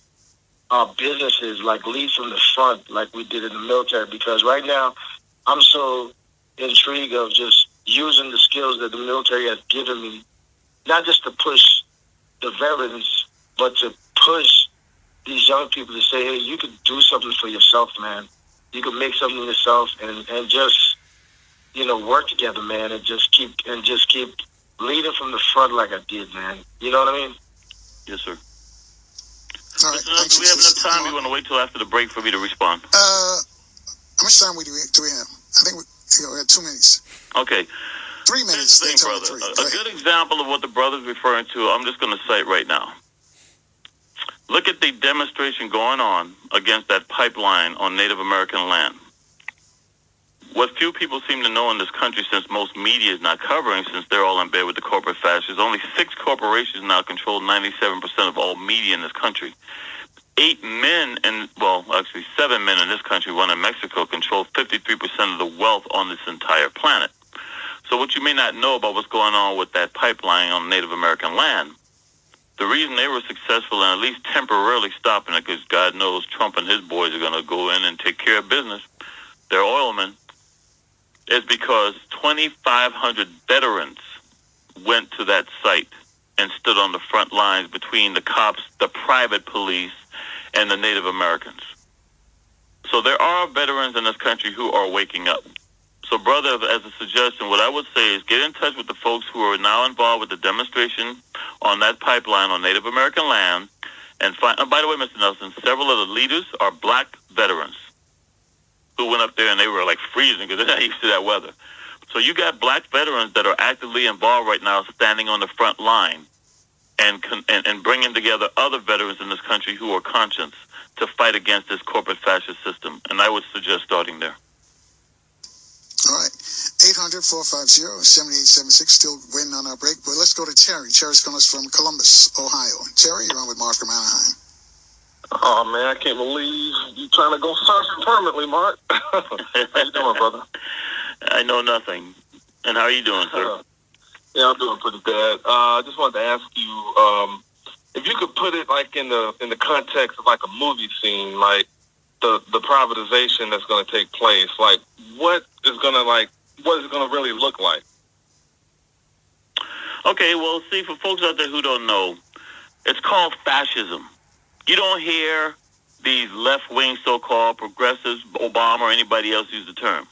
businesses, like lead from the front, like we did in the military. Because right now, I'm so intrigued of just using the skills that the military has given me, not just to push the veterans, but to push these young people to say, hey, you could do something for yourself, man. You could make something yourself and just, work together, man, and just keep leading from the front like I did, man. You know what I mean? Yes, sir. All right. Do we have enough time? You want to wait till after the break for me to respond? How much time do we have? I think we have 2 minutes. Okay. 3 minutes. Thing, brother. A good example of what the brother's referring to, I'm just going to cite right now. Look at the demonstration going on against that pipeline on Native American land. What few people seem to know in this country, since most media is not covering, since they're all in bed with the corporate fascists, only 6 corporations now control 97% of all media in this country. 8 men, and well, actually 7 men in this country, one in Mexico, control 53% of the wealth on this entire planet. So what you may not know about what's going on with that pipeline on Native American land, the reason they were successful in at least temporarily stopping it, because God knows Trump and his boys are going to go in and take care of business, they're oilmen, is because 2,500 veterans went to that site and stood on the front lines between the cops, the private police, and the Native Americans. So there are veterans in this country who are waking up. So, brother, as a suggestion, what I would say is get in touch with the folks who are now involved with the demonstration on that pipeline on Native American land. And find, by the way, Mr. Nelson, several of the leaders are black veterans who went up there and they were like freezing because they're not used to that weather. So you got black veterans that are actively involved right now, standing on the front line and bringing together other veterans in this country who are conscious to fight against this corporate fascist system. And I would suggest starting there. All right. 800-450-7876. Still waiting on our break. But let's go to Terry. Terry's calling us from Columbus, Ohio. Terry, you're on with Mark from Anaheim. Oh, man, I can't believe you're trying to go first permanently, Mark. How you doing, brother? I know nothing. And how are you doing, sir? Yeah, I'm doing pretty bad. I just wanted to ask you if you could put it like in the context of like a movie scene, like the privatization that's going to take place. Like, what is it going to really look like? Okay, well, see, for folks out there who don't know, it's called fascism. You don't hear these left-wing so-called progressives, Obama or anybody else use the term.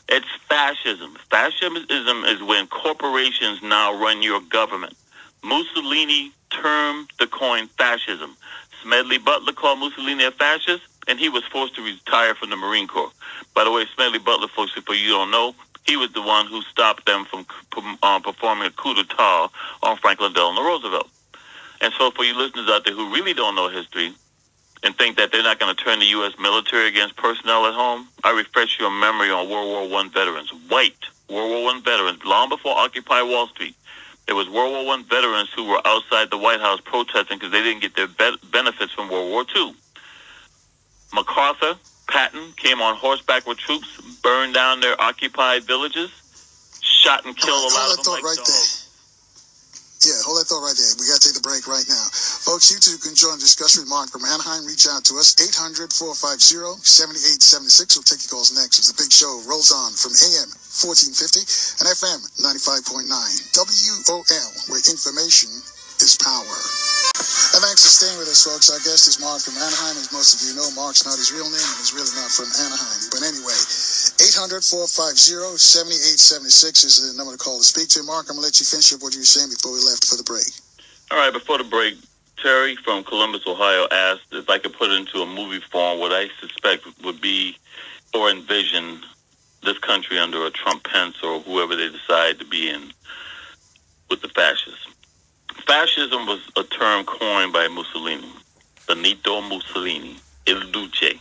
It's fascism. Fascism is when corporations now run your government. Mussolini termed the coin fascism. Smedley Butler called Mussolini a fascist, and he was forced to retire from the Marine Corps. By the way, Smedley Butler, folks, if you don't know, he was the one who stopped them from performing a coup d'etat on Franklin Delano Roosevelt. And so for you listeners out there who really don't know history and think that they're not going to turn the U.S. military against personnel at home, I refresh your memory on World War I veterans, white World War I veterans, long before Occupy Wall Street. There was World War I veterans who were outside the White House protesting because they didn't get their benefits from World War II. MacArthur, Patton came on horseback with troops, burned down their occupied villages, shot and killed a lot of them like dogs. Yeah, hold that thought right there. We got to take the break right now. Folks, you too can join the discussion with Mark from Anaheim. Reach out to us, 800-450-7876. We'll take your calls next as the big show rolls on from AM 1450 and FM 95.9 WOL, where information is power. And thanks for staying with us, folks. Our guest is Mark from Anaheim. As most of you know, Mark's not his real name, and he's really not from Anaheim. But anyway, 800-450-7876 is the number to call to speak to. Mark, I'm going to let you finish up what you were saying before we left for the break. All right, before the break, Terry from Columbus, Ohio asked if I could put it into a movie form what I suspect would be or envision this country under a Trump, Pence, or whoever they decide to be in with the fascists. Fascism was a term coined by Mussolini, Benito Mussolini, Il Duce.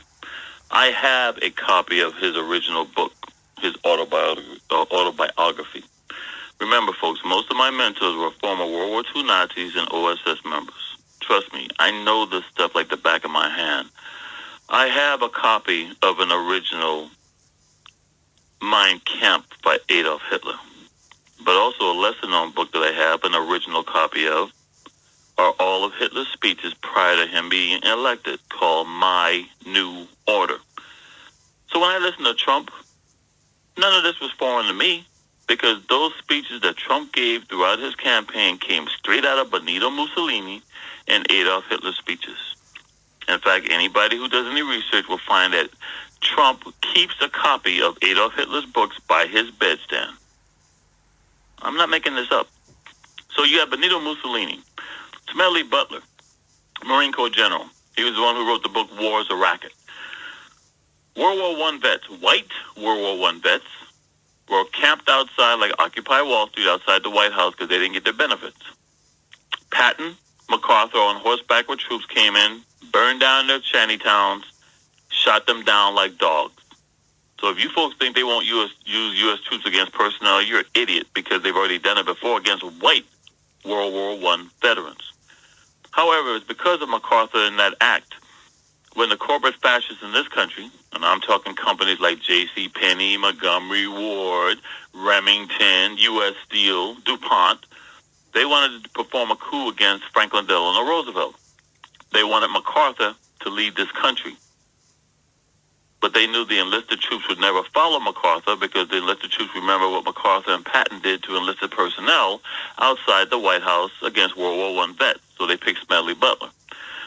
I have a copy of his original book, his autobiography. Remember, folks, most of my mentors were former World War II Nazis and OSS members. Trust me, I know this stuff like the back of my hand. I have a copy of an original Mein Kampf by Adolf Hitler, but also a lesser-known book that I have an original copy of are all of Hitler's speeches prior to him being elected, called My New Order. So when I listened to Trump, none of this was foreign to me, because those speeches that Trump gave throughout his campaign came straight out of Benito Mussolini and Adolf Hitler's speeches. In fact, anybody who does any research will find that Trump keeps a copy of Adolf Hitler's books by his bedstand. I'm not making this up. So you have Benito Mussolini, Smedley Butler, Marine Corps General. He was the one who wrote the book War is a Racket. World War I vets, white World War I vets, were camped outside, like Occupy Wall Street, outside the White House because they didn't get their benefits. Patton, MacArthur on horseback with troops came in, burned down their shanty towns, shot them down like dogs. So if you folks think they won't use U.S. troops against personnel, you're an idiot, because they've already done it before against white World War I veterans. However, it's because of MacArthur and that act when the corporate fascists in this country, and I'm talking companies like J.C. Penney, Montgomery Ward, Remington, U.S. Steel, DuPont, they wanted to perform a coup against Franklin Delano Roosevelt. They wanted MacArthur to lead this country. But they knew the enlisted troops would never follow MacArthur, because the enlisted troops remember what MacArthur and Patton did to enlisted personnel outside the White House against World War I vets. So they picked Smedley Butler.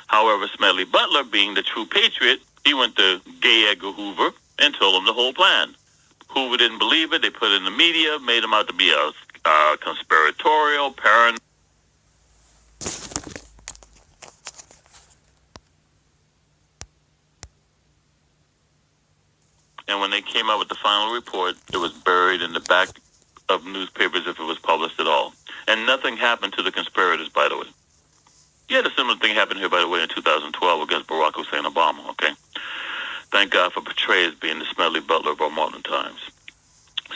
However, Smedley Butler, being the true patriot, he went to Gay Edgar Hoover and told him the whole plan. Hoover didn't believe it. They put it in the media, made him out to be a conspiratorial, paranoid. And when they came out with the final report, it was buried in the back of newspapers if it was published at all. And nothing happened to the conspirators, by the way. You had a similar thing happen here, by the way, in 2012 against Barack Hussein Obama, okay? Thank God for Petraeus being the Smedley Butler of our modern times.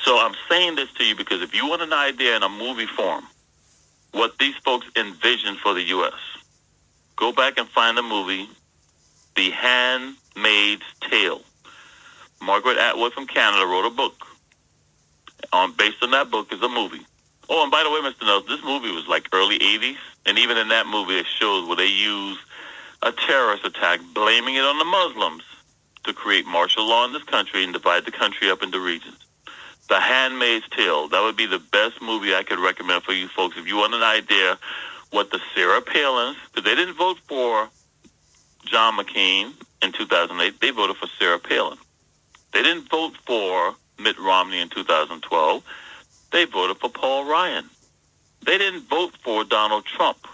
So I'm saying this to you because if you want an idea in a movie form, what these folks envisioned for the U.S., go back and find the movie, The Handmaid's Tale. Margaret Atwood from Canada wrote a book. Based on that book is a movie. Oh, and by the way, Mr. Nelson, this movie was like early 80s, and even in that movie it shows where they use a terrorist attack, blaming it on the Muslims to create martial law in this country and divide the country up into regions. The Handmaid's Tale, that would be the best movie I could recommend for you folks if you want an idea what the Sarah Palins, because they didn't vote for John McCain in 2008, they voted for Sarah Palin. They didn't vote for Mitt Romney in 2012. They voted for Paul Ryan. They didn't vote for Donald Trump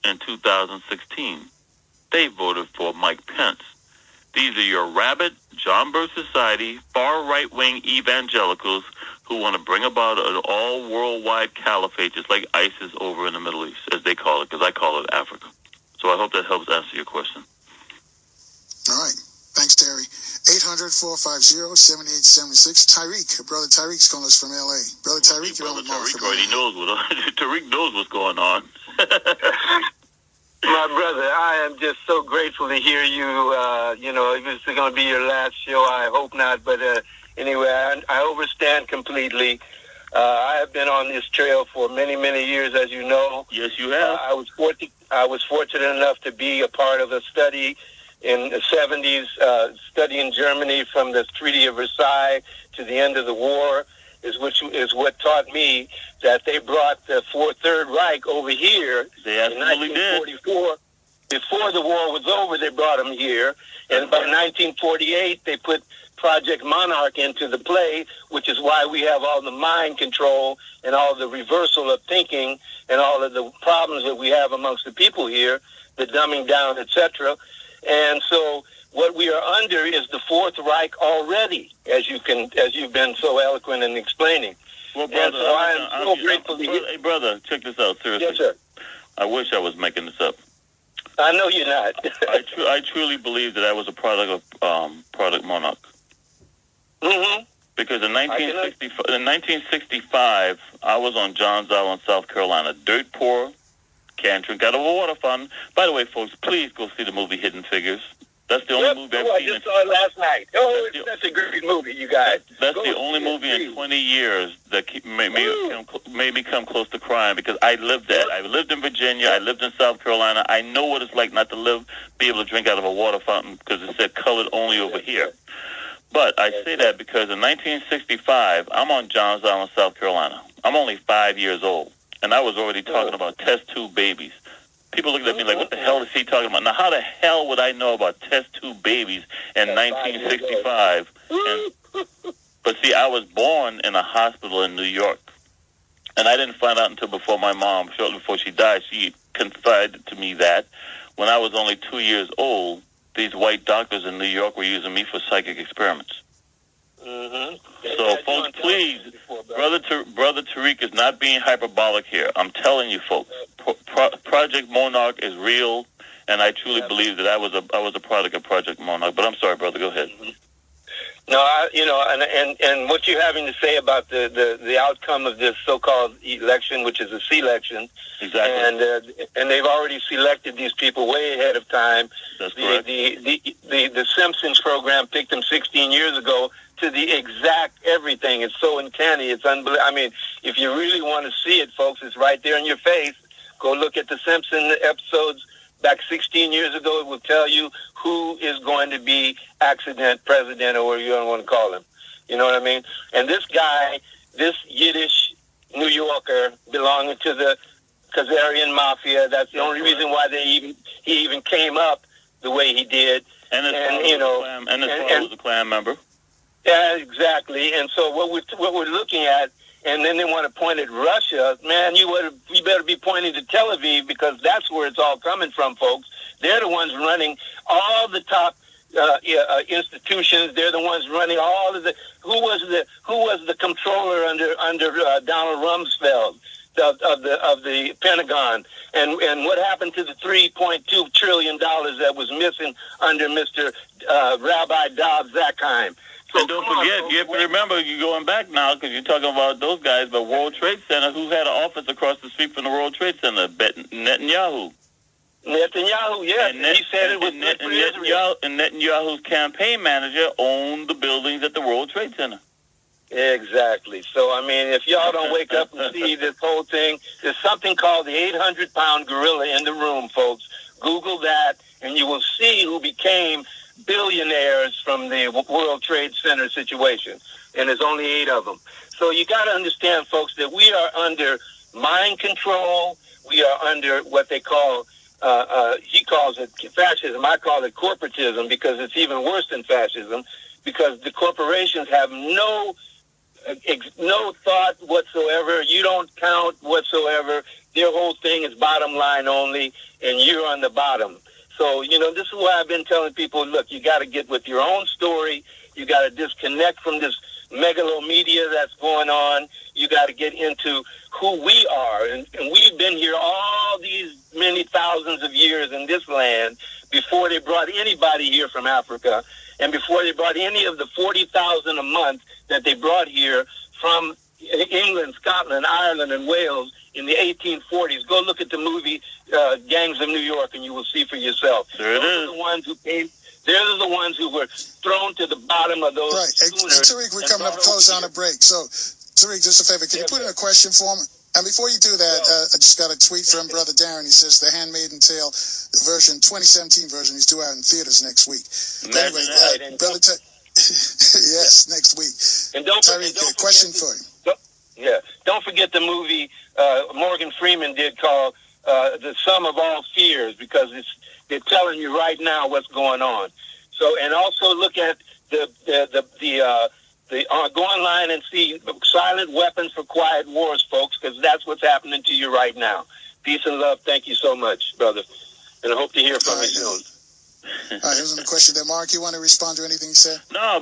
in 2016. They voted for Mike Pence. These are your rabid, John Birch Society, far right-wing evangelicals who want to bring about an all-worldwide caliphate, just like ISIS over in the Middle East, as they call it, because I call it Africa. So I hope that helps answer your question. All right. Thanks, Terry. 800-450-7876. Tyreek, Brother Tyreek's calling us from L.A. Brother Tyreek, you're on the mark. Tariq already knows Tariq knows what's going on. My brother, I am just so grateful to hear you. If it's going to be your last show, I hope not. But anyway, I overstand completely. I have been on this trail for many, many years, as you know. Yes, you have. I was fortunate enough to be a part of a study in the 70s, studying Germany from the Treaty of Versailles to the end of the war, is what taught me that they brought the Third Reich over here in 1944. Before the war was over, they brought them here. And by 1948, they put Project Monarch into the play, which is why we have all the mind control and all the reversal of thinking and all of the problems that we have amongst the people here, the dumbing down, etc. And so what we are under is the Fourth Reich already, as you've been so eloquent in explaining. Well, brother, so I'm so grateful to hear. Hey, brother, check this out, seriously. Yes, sir. I wish I was making this up. I know you're not. I truly believe that I was a product of Project Monarch. Mm-hmm. Because in 1965, I was on Johns Island, South Carolina, dirt poor, can't drink out of a water fountain. By the way, folks, please go see the movie Hidden Figures. That's the only movie I've seen. I just saw it last night. That's a great movie, you guys. That's the only movie in 20 years that made me come close to crying, because I lived that. I lived in Virginia. I lived in South Carolina. I know what it's like not to be able to drink out of a water fountain, because it said colored only over here. But I say that because in 1965, I'm on Johns Island, South Carolina. I'm only 5 years old, and I was already talking about test tube babies. People looked at me like, what the hell is he talking about? Now, how the hell would I know about test tube babies in 1965? But see, I was born in a hospital in New York, and I didn't find out until before my mom, shortly before she died, she confided to me that when I was only 2 years old, these white doctors in New York were using me for psychic experiments. Mm-hmm. So, folks, please, Brother Tariq is not being hyperbolic here. I'm telling you, folks, Project Monarch is real, and I truly believe that I was a product of Project Monarch. But I'm sorry, brother. Go ahead. Mm-hmm. No, and what you're having to say about the outcome of this so-called election, which is a C-election, exactly, and they've already selected these people way ahead of time. That's correct. The Simpsons program picked them 16 years ago to the exact everything. It's so uncanny. It's unbelievable. I mean, if you really want to see it, folks, it's right there in your face. Go look at the Simpsons episodes back 16 years ago. It will tell you who is going to be president, or whatever you don't want to call him. You know what I mean? And this guy, this Yiddish New Yorker belonging to the Khazarian Mafia, that's the only reason why he even came up the way he did. And his father was a Klan member. Yeah, exactly. And so what we're looking at, and then they want to point at Russia. Man, you better be pointing to Tel Aviv, because that's where it's all coming from, folks. They're the ones running all the top institutions. They're the ones running all of the. Who was the controller under Donald Rumsfeld of the Pentagon, and what happened to the $3.2 trillion that was missing under Mr. Rabbi Dobbs Zakheim? And don't forget, you have to remember, you're going back now because you're talking about those guys, but World Trade Center, who had an office across the street from the World Trade Center? Netanyahu. Netanyahu, yes. And he said it was Israel. And Netanyahu's campaign manager owned the buildings at the World Trade Center. Exactly. So, I mean, if y'all don't wake up and see this whole thing, there's something called the 800-pound gorilla in the room, folks. Google that, and you will see who became billionaires from the World Trade Center situation, and there's only 8 of them. So you got to understand, folks, that we are under mind control. We are under what they call, he calls it fascism. I call it corporatism, because it's even worse than fascism, because the corporations have no thought whatsoever. You don't count whatsoever. Their whole thing is bottom line only, and you're on the bottom. So, this is why I've been telling people, look, you got to get with your own story. You got to disconnect from this megalomedia that's going on. You got to get into who we are. And we've been here all these many thousands of years in this land before they brought anybody here from Africa, and before they brought any of the 40,000 a month that they brought here from England, Scotland, Ireland, and Wales in the 1840s. Go look at the movie Gangs of New York, and you will see for yourself. There it is. The ones who came. They're the ones who were thrown to the bottom of those. Right. Hey, Tariq, we're coming up close on a break. So, Tariq, just a favor. Can you put in a question for me? And before you do that, I just got a tweet from Brother Darren. He says the Handmaid Tale version, 2017 version, is due out in theaters next week. But anyway, Brother yes, next week. And Tariq, a question for you. Don't forget the movie Morgan Freeman did called The Sum of All Fears, because they're telling you right now what's going on. So, and also look at go online and see Silent Weapons for Quiet Wars, folks, because that's what's happening to you right now. Peace and love. Thank you so much, brother. And I hope to hear from you soon. All right, here's a question there. Mark, you want to respond to anything he said? No,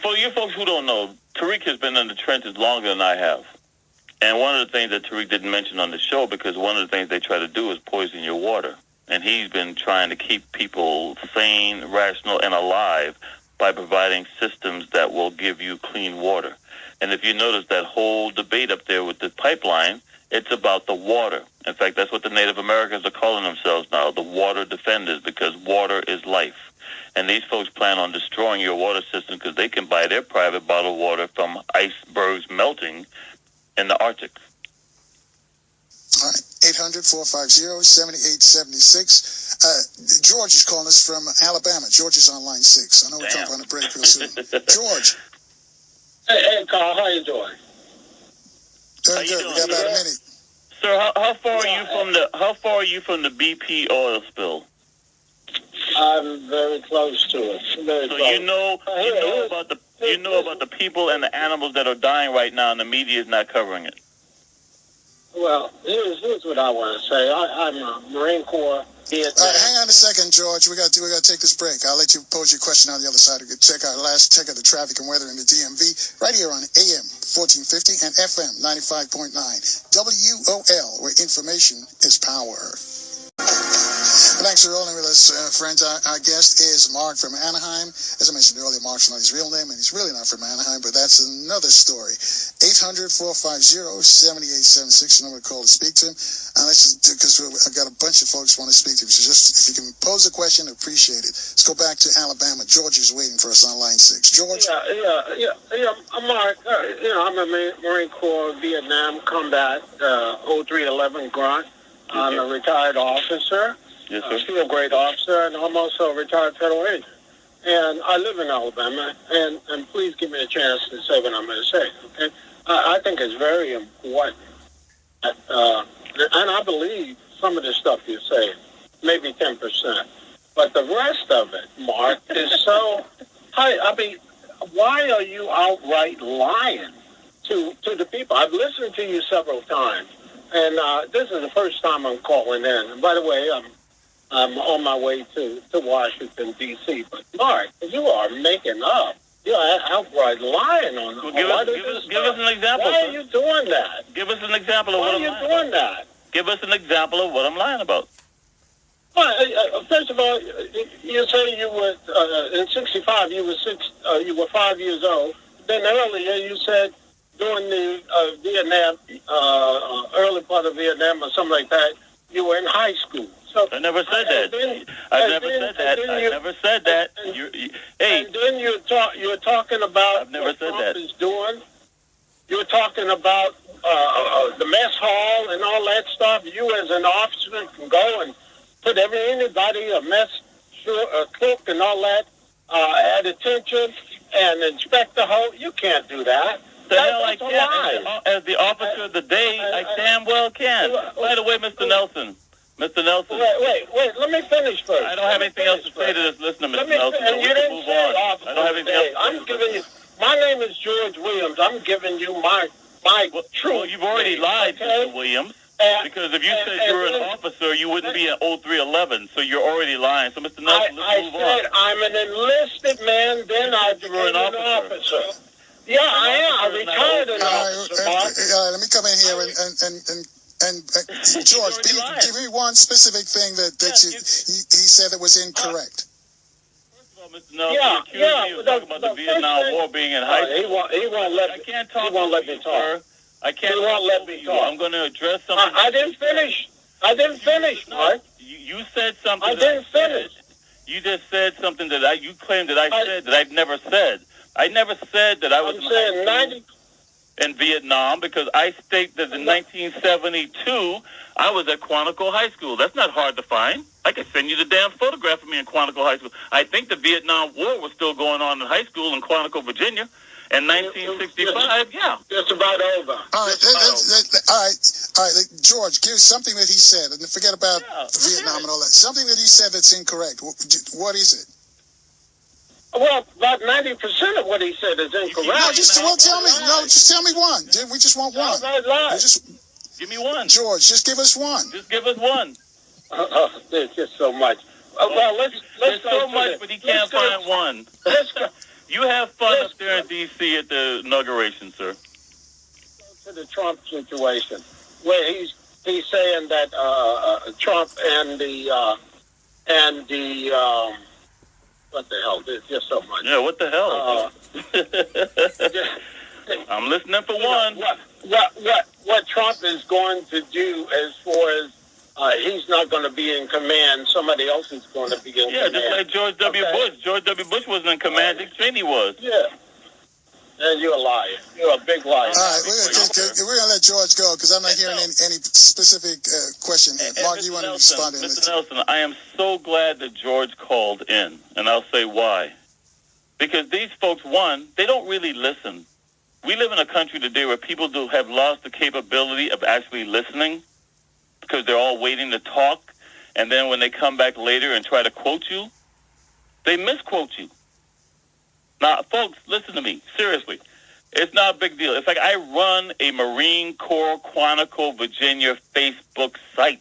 for you folks who don't know, Tariq has been in the trenches longer than I have. And one of the things that Tariq didn't mention on the show, because one of the things they try to do is poison your water. And he's been trying to keep people sane, rational, and alive by providing systems that will give you clean water. And if you notice that whole debate up there with the pipeline, it's about the water. In fact, that's what the Native Americans are calling themselves now, the water defenders, because water is life. And these folks plan on destroying your water system because they can buy their private bottled water from icebergs melting in the Arctic. All right, 800-450-7876. George is calling us from Alabama. George is on line 6. I know we're coming on a break real soon. George. Hey, Carl, how you doing? Doing good. We got about a minute. Sir, how far are you from the BP oil spill? I'm very close to it. Very close. You know about the people and the animals that are dying right now, and the media is not covering it. Well, here's what I want to say. I'm a Marine Corps hang on a second, George. We got to take this break. I'll let you pose your question on the other side. We can check our last check of the traffic and weather in the DMV right here on AM 1450 and FM 95.9 WOL, where information is power. Thanks for rolling with us, friends. Our guest is Mark from Anaheim. As I mentioned earlier, Mark's not his real name, and he's really not from Anaheim, but that's another story. 800-450-7876, number to call to speak to him. And because I've got a bunch of folks want to speak to him. So just, if you can pose a question, appreciate it. Let's go back to Alabama. George is waiting for us on line 6. George? Yeah. Mark, I'm a Marine Corps Vietnam combat 0311 grunt. I'm a retired officer. Yes, sir. Still a great officer, and I'm also a retired federal agent. And I live in Alabama, and please give me a chance to say what I'm going to say, okay? I think it's very important, and I believe some of the stuff you say, maybe 10%. But the rest of it, Mark, is so... I mean, why are you outright lying to the people? I've listened to you several times, and this is the first time I'm calling in. And by the way, I'm on my way to Washington, D.C. But, Mark, you are making up. You're outright lying on them. Well, give us an example. Why are you doing that? Give us an example of what I'm lying about. Why are you doing that? Give us an example of what I'm lying about. Well, first of all, you say you were, in 65, you were 5 years old. Then earlier you said during the Vietnam, early part of Vietnam or something like that, you were in high school. So I never said that. I never said that. Hey. And then you were talking about I've never what said Trump that. is doing. You were talking about the mess hall and all that stuff. You as an officer can go and put anybody, a mess cook and all that, at attention and inspect the hole. You can't do that. That's a lie. As the officer of the day, I damn well can. By the way, Mr. Nelson. Wait, let me finish first. I don't have anything else to say to this listener, Mr. Nelson. And you didn't say I don't have anything else to say. I'm giving you, my name is George Williams. I'm giving you my truth. Well, you've already lied, Mr. Williams. Because if you said you were an officer, you wouldn't be an 0311, so you're already lying. So, Mr. Nelson, let's move on. I said I'm an enlisted man, then I became an officer. Yeah, I am. I retired an officer. Let me come in here and George, give me one specific thing that he said that was incorrect. First of all, Mr. Nelson, you accused me of talking about the Vietnam War being in high school. He won't let me talk. He won't let me talk. I can't. He won't let me talk. I'm going to address something. I didn't finish. Mark. You said something. I didn't finish. You just said something that you claimed that I said that I've never said. I never said that I was in Vietnam because I state that in 1972 I was at Quantico High School. That's not hard to find. I could send you the damn photograph of me in Quantico High School. I think the Vietnam War was still going on in high school in Quantico, Virginia. In 1965, yeah. Just about over. All right, George, give something that he said, and forget about Vietnam and all that. Something that he said that's incorrect. What is it? Well, about 90% of what he said is incorrect. No, just tell me. No, just tell me one. We just want one. Give me one. George, just give us one. Just give us one. There's just so much. Well, let's There's go so much, but he can't find one. Let's go. You have fun up there in D.C. at the inauguration, sir. To the Trump situation, where he's saying that Trump and the what the hell? There's just so much. Yeah, what the hell? I'm listening for one. What Trump is going to do as far as he's not going to be in command. Somebody else is going to be in command. Yeah, just like George W. Bush. George W. Bush wasn't in command. Dick Cheney was. Yeah. And you're a liar. You're a big liar. All right, we're going to let George go because I'm not hearing any specific question here. Mark, you want to respond to Mr. Nelson, I am so glad that George called in, and I'll say why. Because these folks, one, they don't really listen. We live in a country today where people have lost the capability of actually listening because they're all waiting to talk, and then when they come back later and try to quote you, they misquote you. Now, folks, listen to me. Seriously. It's not a big deal. It's like I run a Marine Corps Quantico, Virginia Facebook site.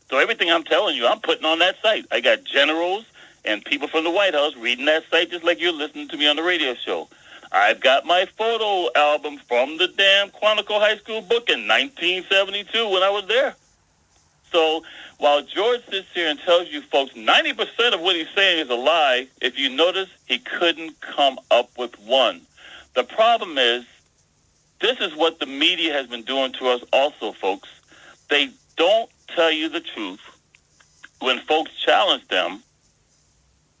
So everything I'm telling you, I'm putting on that site. I got generals and people from the White House reading that site just like you're listening to me on the radio show. I've got my photo album from the damn Quantico High School book in 1972 when I was there. So while George sits here and tells you folks 90% of what he's saying is a lie, if you notice, he couldn't come up with one. The problem is, this is what the media has been doing to us also, folks. They don't tell you the truth. When folks challenge them,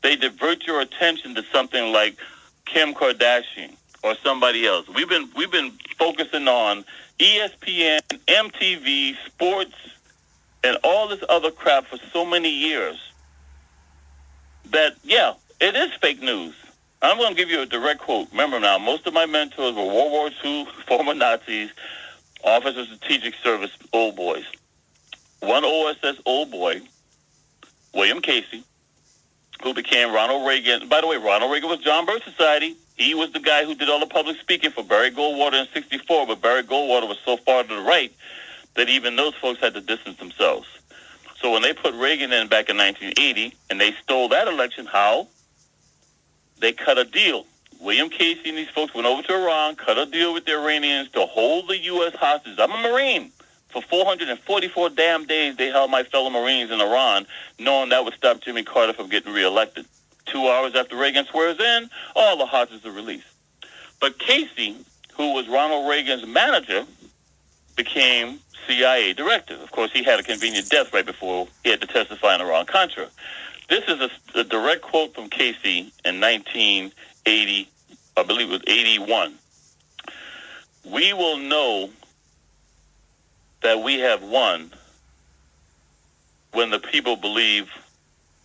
they divert your attention to something like Kim Kardashian or somebody else. We've been focusing on ESPN, MTV, sports, and all this other crap for so many years that, yeah, it is fake news. I'm going to give you a direct quote. Remember now, most of my mentors were World War II, former Nazis, Officer of Strategic Service old boys. One OSS old boy, William Casey, who became Ronald Reagan. By the way, Ronald Reagan was John Birch Society. He was the guy who did all the public speaking for Barry Goldwater in '64, but Barry Goldwater was so far to the right that even those folks had to distance themselves. So when they put Reagan in back in 1980, and they stole that election, how? They cut a deal. William Casey and these folks went over to Iran, cut a deal with the Iranians to hold the U.S. hostages. I'm a Marine. For 444 damn days, they held my fellow Marines in Iran, knowing that would stop Jimmy Carter from getting reelected. 2 hours after Reagan swears in, all the hostages are released. But Casey, who was Ronald Reagan's manager, became CIA director. Of course, he had a convenient death right before he had to testify in Iran-Contra. This is a direct quote from Casey in 1980, I believe it was 81. We will know that we have won when the people believe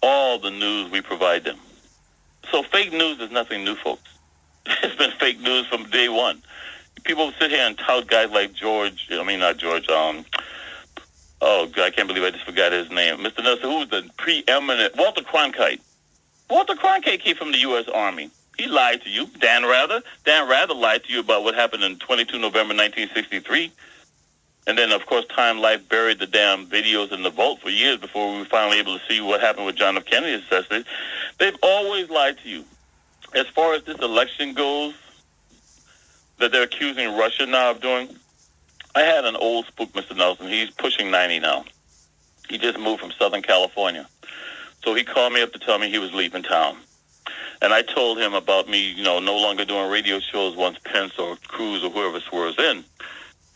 all the news we provide them. So fake news is nothing new, folks. It's been fake news from day one. People sit here and tout guys like oh, God, I can't believe I just forgot his name. Mr. Nelson, who was the preeminent, Walter Cronkite. Walter Cronkite came from the U.S. Army. He lied to you. Dan Rather lied to you about what happened in 22 November 1963. And then, of course, Time Life buried the damn videos in the vault for years before we were finally able to see what happened with John F. Kennedy's assassination. They've always lied to you. As far as this election goes, that they're accusing Russia now of doing, I had an old spook, Mr. Nelson. He's pushing 90 now. He just moved from Southern California. So he called me up to tell me he was leaving town. And I told him about me, no longer doing radio shows once Pence or Cruz or whoever swears in.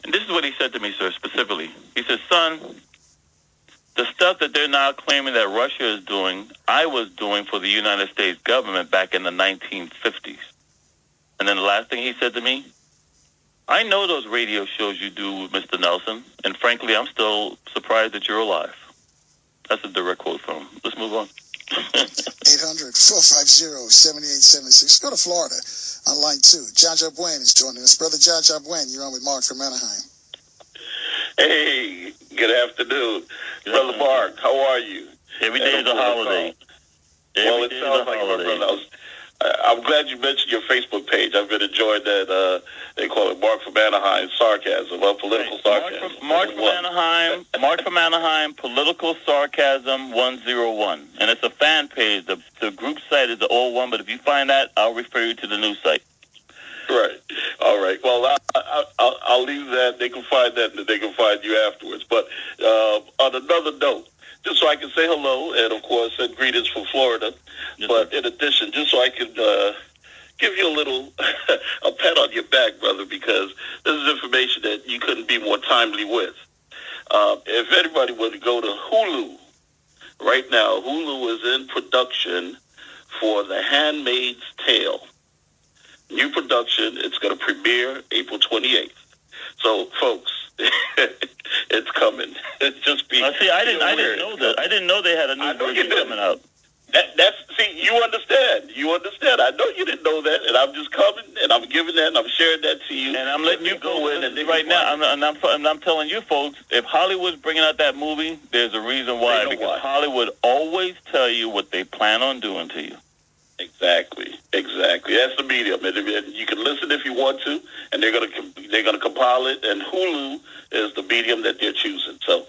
And this is what he said to me, sir, specifically. He said, son, the stuff that they're now claiming that Russia is doing, I was doing for the United States government back in the 1950s. And then the last thing he said to me, I know those radio shows you do with Mr. Nelson, and frankly, I'm still surprised that you're alive. That's a direct quote from him. Let's move on. 800-450-7876. Go to Florida on line 2. Jaja Buen is joining us. Brother Jaja Buen, you're on with Mark from Anaheim. Hey, good afternoon. Brother Mark, how are you? Every day is a holiday. Well, it sounds like my brother. I'm glad you mentioned your Facebook page. I've been enjoying that, they call it Mark from Anaheim sarcasm, political sarcasm. Mark from Anaheim, political sarcasm 101. And it's a fan page. The group site is the old one, but if you find that, I'll refer you to the new site. Right. All right. Well, I'll leave that. They can find that, and they can find you afterwards. But on another note, just so I can say hello, and of course, send greetings from Florida. Yes, but in addition, just so I can give you a little a pat on your back, brother, because this is information that you couldn't be more timely with. If anybody were to go to Hulu right now, Hulu is in production for The Handmaid's Tale. New production. It's going to premiere April 28th. So, folks, it's coming. Just be. See, I didn't know that. I didn't know they had a new version coming out. See, you understand. I know you didn't know that, and I'm just coming, and I'm giving that, and I'm sharing that to you. And I'm letting you go in and right now. I'm telling you, folks, if Hollywood's bringing out that movie, there's a reason why. Because Hollywood always tell you what they plan on doing to you. Exactly. That's the medium, and you can listen if you want to, and they're gonna compile it. And Hulu is the medium that they're choosing. So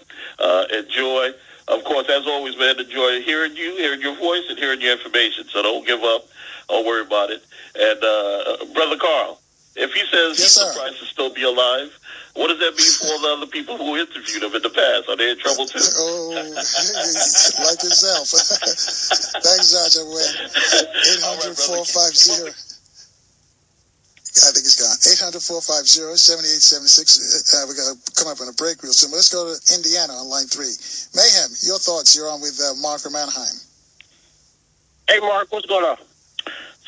enjoy. Of course, as always, man, enjoy hearing you, hearing your voice, and hearing your information. So don't give up. Don't worry about it. And Brother Carl, if he says he's surprised to still be alive, what does that mean for all the other people who interviewed him in the past? Are they in trouble too? Oh, like yourself. Thanks, Dr. Wynn. 800-450. I think it's gone. 800-450-7876. We're going to come up on a break real soon. But let's go to Indiana on line 3. Mayhem, your thoughts. You're on with Mark from Anaheim. Hey, Mark, what's going on?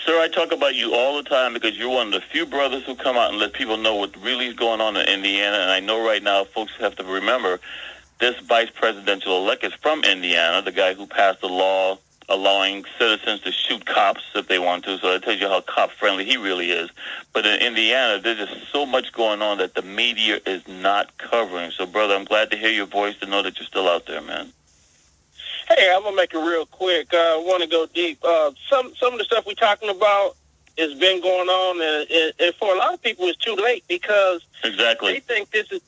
Sir, I talk about you all the time because you're one of the few brothers who come out and let people know what really is going on in Indiana. And I know right now folks have to remember this vice presidential elect is from Indiana, the guy who passed the law allowing citizens to shoot cops if they want to. So that tells you how cop-friendly he really is. But in Indiana, there's just so much going on that the media is not covering. So, brother, I'm glad to hear your voice, to know that you're still out there, man. Hey, I'm going to make it real quick. I want to go deep. Some of the stuff we're talking about has been going on, and for a lot of people, it's too late because they think this is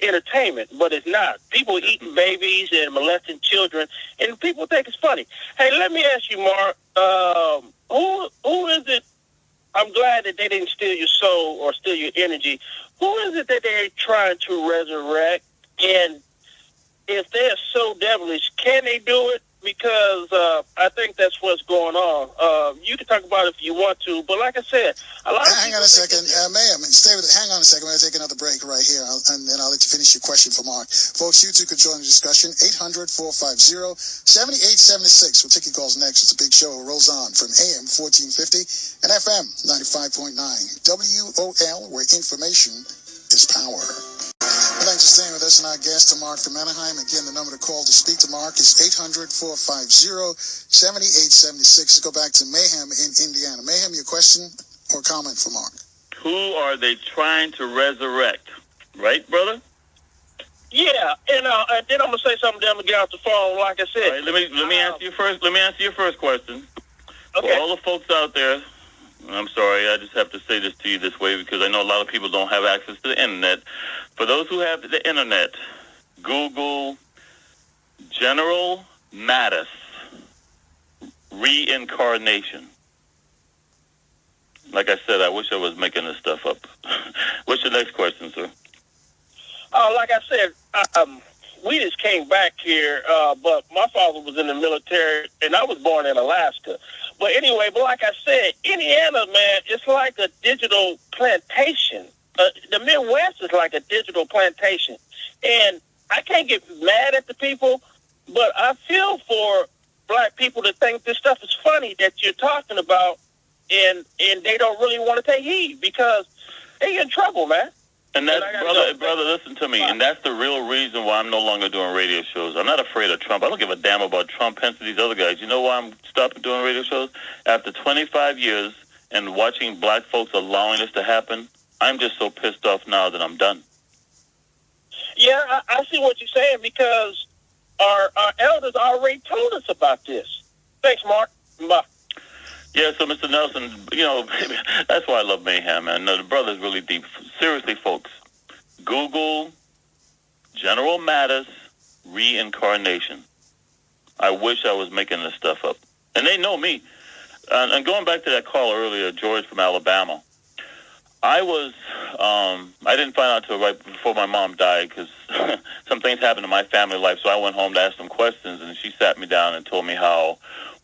entertainment, but it's not. People eating babies and molesting children, and people think it's funny. Hey, let me ask you, Mark, who is it? I'm glad that they didn't steal your soul or steal your energy. Who is it that they're trying to resurrect? And if they're so devilish, can they do it? Because I think that's what's going on. You can talk about it if you want to, but like I said, a lot of hang on a second, ma'am. Stay with it. Hang on a second. We're going to take another break right here, and then I'll let you finish your question for Mark. Folks, you two could join the discussion. 800-450-7876. We'll take your calls next. It's a big show. It rolls on from AM 1450 and FM 95.9 WOL, where information is power. Thanks for staying with us and our guest, Mark from Anaheim. Again, the number to call to speak to Mark is 800-450-7876. Let's go back to Mayhem in Indiana. Mayhem, your question or comment for Mark? Who are they trying to resurrect? Right, brother? Yeah, and then I'm gonna say something. Then I'm gonna get off the phone. Like I said, all right, let me answer your first. Let me answer your first question. Okay. For all the folks out there, I'm sorry, I just have to say this to you this way because I know a lot of people don't have access to the internet. For those who have the internet, Google General Mattis reincarnation. Like I said, I wish I was making this stuff up. What's your next question, sir? Like I said, we just came back here, but my father was in the military, and I was born in Alaska. But anyway, like I said, Indiana, man, it's like a digital plantation. The Midwest is like a digital plantation. And I can't get mad at the people, but I feel for black people to think this stuff is funny that you're talking about, and they don't really want to take heed because they in trouble, man. And that's, brother, listen to me. And that's the real reason why I'm no longer doing radio shows. I'm not afraid of Trump. I don't give a damn about Trump, Pence, and these other guys. You know why I'm stopping doing radio shows? After 25 years and watching black folks allowing this to happen, I'm just so pissed off now that I'm done. Yeah, I see what you're saying because our elders already told us about this. Thanks, Mark. Bye. Yeah, so Mr. Nelson, that's why I love Mayhem, man. The brother's really deep. Seriously, folks, Google General Mattis reincarnation. I wish I was making this stuff up. And they know me. And going back to that call earlier, George from Alabama, I didn't find out until right before my mom died because some things happened in my family life, so I went home to ask some questions, and she sat me down and told me how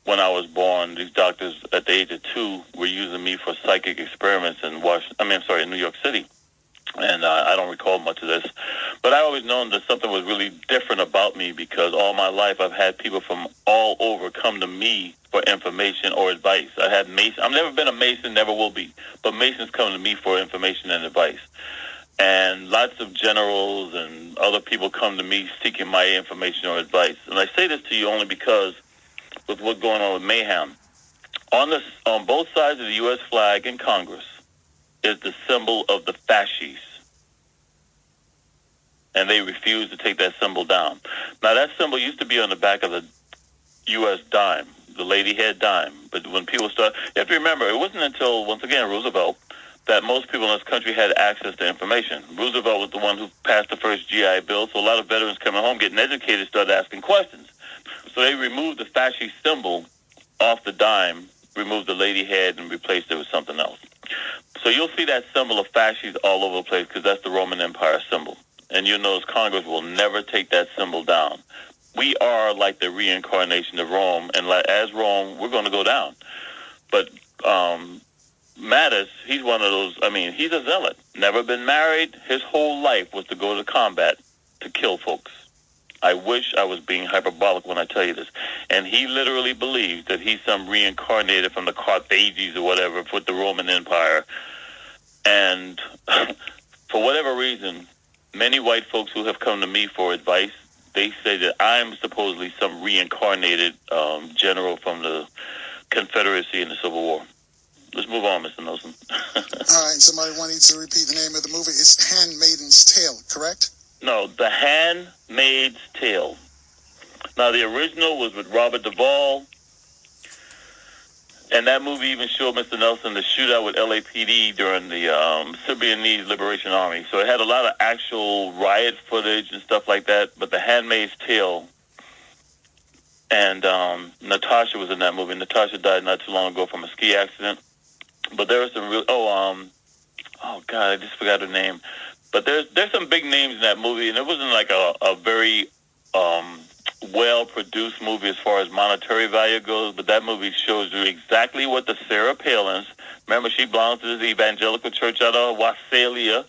when I was born, these doctors at the age of 2 were using me for psychic experiments in New York City. And I don't recall much of this. But I always known that something was really different about me because all my life I've had people from all over come to me for information or advice. I've never been a Mason, never will be. But Masons come to me for information and advice. And lots of generals and other people come to me seeking my information or advice. And I say this to you only because with what's going on with Mayhem, on both sides of the U.S. flag in Congress is the symbol of the fascists. And they refuse to take that symbol down. Now, that symbol used to be on the back of the U.S. dime, the lady head dime. But when people you have to remember, it wasn't until, once again, Roosevelt that most people in this country had access to information. Roosevelt was the one who passed the first GI Bill, so a lot of veterans coming home getting educated started asking questions. So they removed the fascist symbol off the dime, removed the lady head, and replaced it with something else. So you'll see that symbol of fascist all over the place because that's the Roman Empire symbol. And you'll notice Congress will never take that symbol down. We are like the reincarnation of Rome, and as Rome, we're going to go down. But Mattis, he's one of those, he's a zealot. Never been married. His whole life was to go to combat to kill folks. I wish I was being hyperbolic when I tell you this. And he literally believes that he's some reincarnated from the Carthagines or whatever with the Roman Empire. And for whatever reason, many white folks who have come to me for advice, they say that I'm supposedly some reincarnated general from the Confederacy in the Civil War. Let's move on, Mr. Nelson. All right, somebody wanted to repeat the name of the movie. It's Handmaid's Tale, correct? No, The Handmaid's Tale. Now, the original was with Robert Duvall, and that movie even showed Mr. Nelson the shootout with LAPD during the Symbionese Liberation Army. So it had a lot of actual riot footage and stuff like that, but The Handmaid's Tale, and Natasha was in that movie. Natasha died not too long ago from a ski accident. But there was some real... oh, God, I just forgot her name. But there's some big names in that movie, and it wasn't like a very well-produced movie as far as monetary value goes, but that movie shows you exactly what the Sarah Palins... Remember, she belongs to this evangelical church out of Wassalia,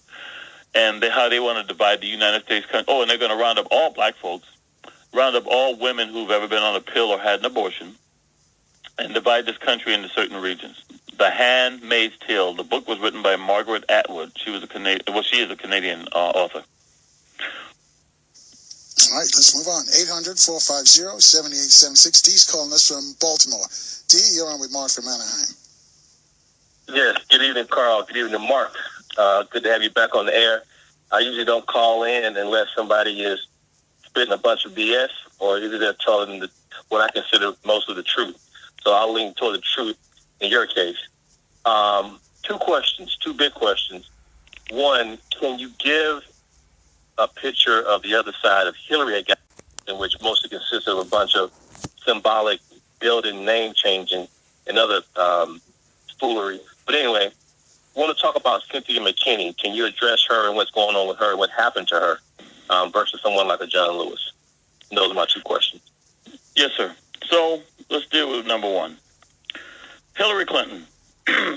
and how they want to divide the United States country. Oh, and they're going to round up all black folks, round up all women who've ever been on a pill or had an abortion, and divide this country into certain regions. The Handmaid's Tale. The book was written by Margaret Atwood. She was she is a Canadian author. All right, let's move on. 800-450-7876. Dee's calling us from Baltimore. Dee, you're on with Mark from Anaheim. Yes, good evening, Carl. Good evening, Mark. Good to have you back on the air. I usually don't call in unless somebody is spitting a bunch of BS or either they're telling what I consider most of the truth. So I'll lean toward the truth in your case. Two big questions. One, can you give a picture of the other side of Hillary again, in which mostly consists of a bunch of symbolic building name changing and other foolery? But anyway, I want to talk about Cynthia McKinney. Can you address her and what's going on with her and what happened to her versus someone like a John Lewis? And those are my two questions. Yes, sir. So let's deal with number one. Hillary Clinton.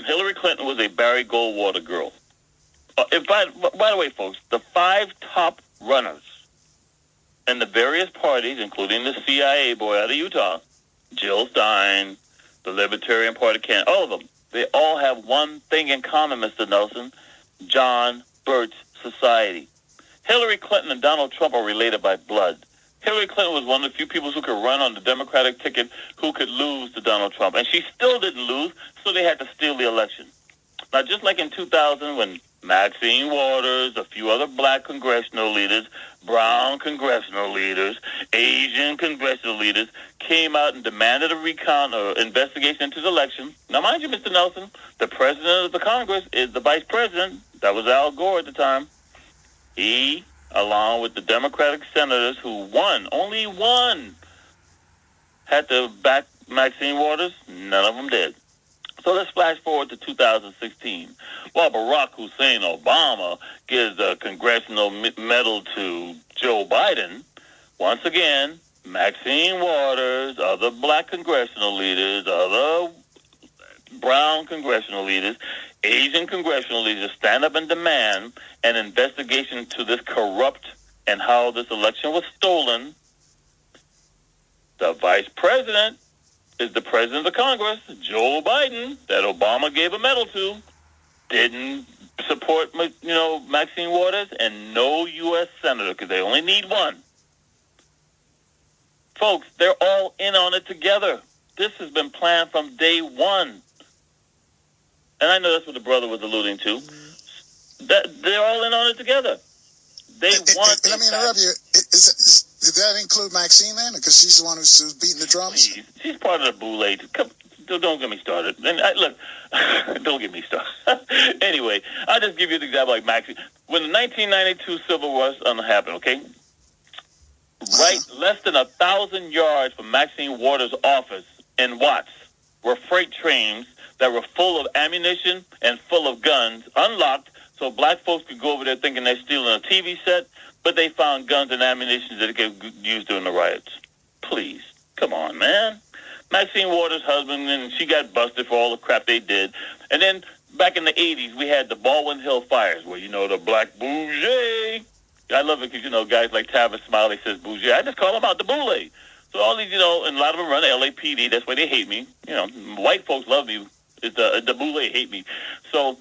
Hillary Clinton was a Barry Goldwater girl. By the way, folks, the 5 top runners in the various parties, including the CIA boy out of Utah, Jill Stein, the Libertarian Party candidate, all of them, they all have one thing in common, Mr. Nelson: John Birch Society. Hillary Clinton and Donald Trump are related by blood. Hillary Clinton was one of the few people who could run on the Democratic ticket who could lose to Donald Trump. And she still didn't lose, so they had to steal the election. Now, just like in 2000 when Maxine Waters, a few other black congressional leaders, brown congressional leaders, Asian congressional leaders came out and demanded a recount or investigation into the election. Now, mind you, Mr. Nelson, the president of the Congress is the vice president. That was Al Gore at the time. He, along with the Democratic senators who only one, had to back Maxine Waters. None of them did. So let's flash forward to 2016. While Barack Hussein Obama gives a congressional medal to Joe Biden, once again, Maxine Waters, other black congressional leaders, other brown congressional leaders, Asian congressional leaders stand up and demand an investigation into this corrupt and how this election was stolen. The vice president is the president of the Congress, Joe Biden, that Obama gave a medal to, didn't support, Maxine Waters, and no U.S. senator, because they only need one. Folks, they're all in on it together. This has been planned from day one. And I know that's what the brother was alluding to. That they're all in on it together. Let me interrupt you. Did that include Maxine then? Because she's the one who's beating the drums? She's part of the Boule. don't get me started. And look, don't get me started. Anyway, I'll just give you an example like Maxine. When the 1992 Civil War happened, okay? Right less than 1,000 yards from Maxine Waters' office in Watts were freight trains that were full of ammunition and full of guns, unlocked, so black folks could go over there thinking they're stealing a TV set, but they found guns and ammunition that they could use during the riots. Please, come on, man. Maxine Waters' husband, and she got busted for all the crap they did. And then back in the 80s, we had the Baldwin Hill fires, where, the black bougie. I love it because, guys like Tavis Smiley says bougie. I just call them out the boule. So all these, and a lot of them run the LAPD. That's why they hate me. White folks love me. The boule hate me. So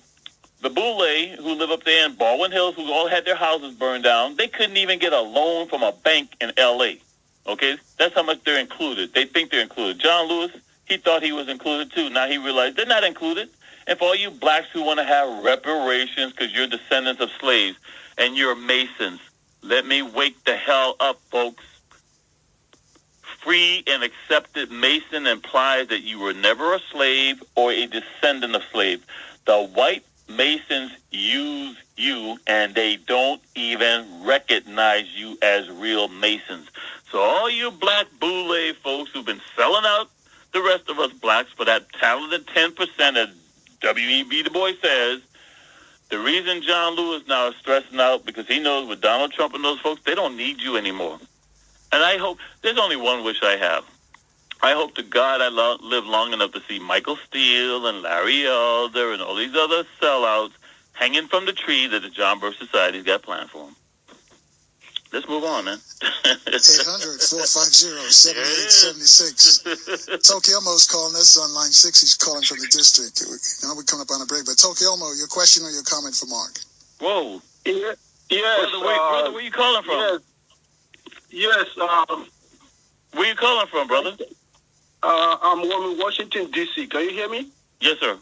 the boule who live up there in Baldwin Hills, who all had their houses burned down, they couldn't even get a loan from a bank in L.A., okay? That's how much they're included. They think they're included. John Lewis, he thought he was included too. Now he realized they're not included. And for all you blacks who want to have reparations because you're descendants of slaves and you're Masons, let me wake the hell up, folks. Free and accepted Mason implies that you were never a slave or a descendant of slave. The white Masons use you, and they don't even recognize you as real Masons. So all you black boule folks who've been selling out the rest of us blacks for that talented 10%, as W.E.B. Du Bois says, the reason John Lewis now is stressing out because he knows with Donald Trump and those folks, they don't need you anymore. And I hope, there's only one wish I have. I hope to God I live long enough to see Michael Steele and Larry Elder and all these other sellouts hanging from the tree that the John Birch Society's got planned for them. Let's move on, man. 800-450-7876. Tokyomo's calling us on line 6. He's calling from the district. We're coming up on a break, but Tokyomo, your question or your comment for Mark? Whoa. Yes. Brother, where you calling from? Yes. Where you calling from, brother? I'm in Washington, D.C. Can you hear me? Yes, sir.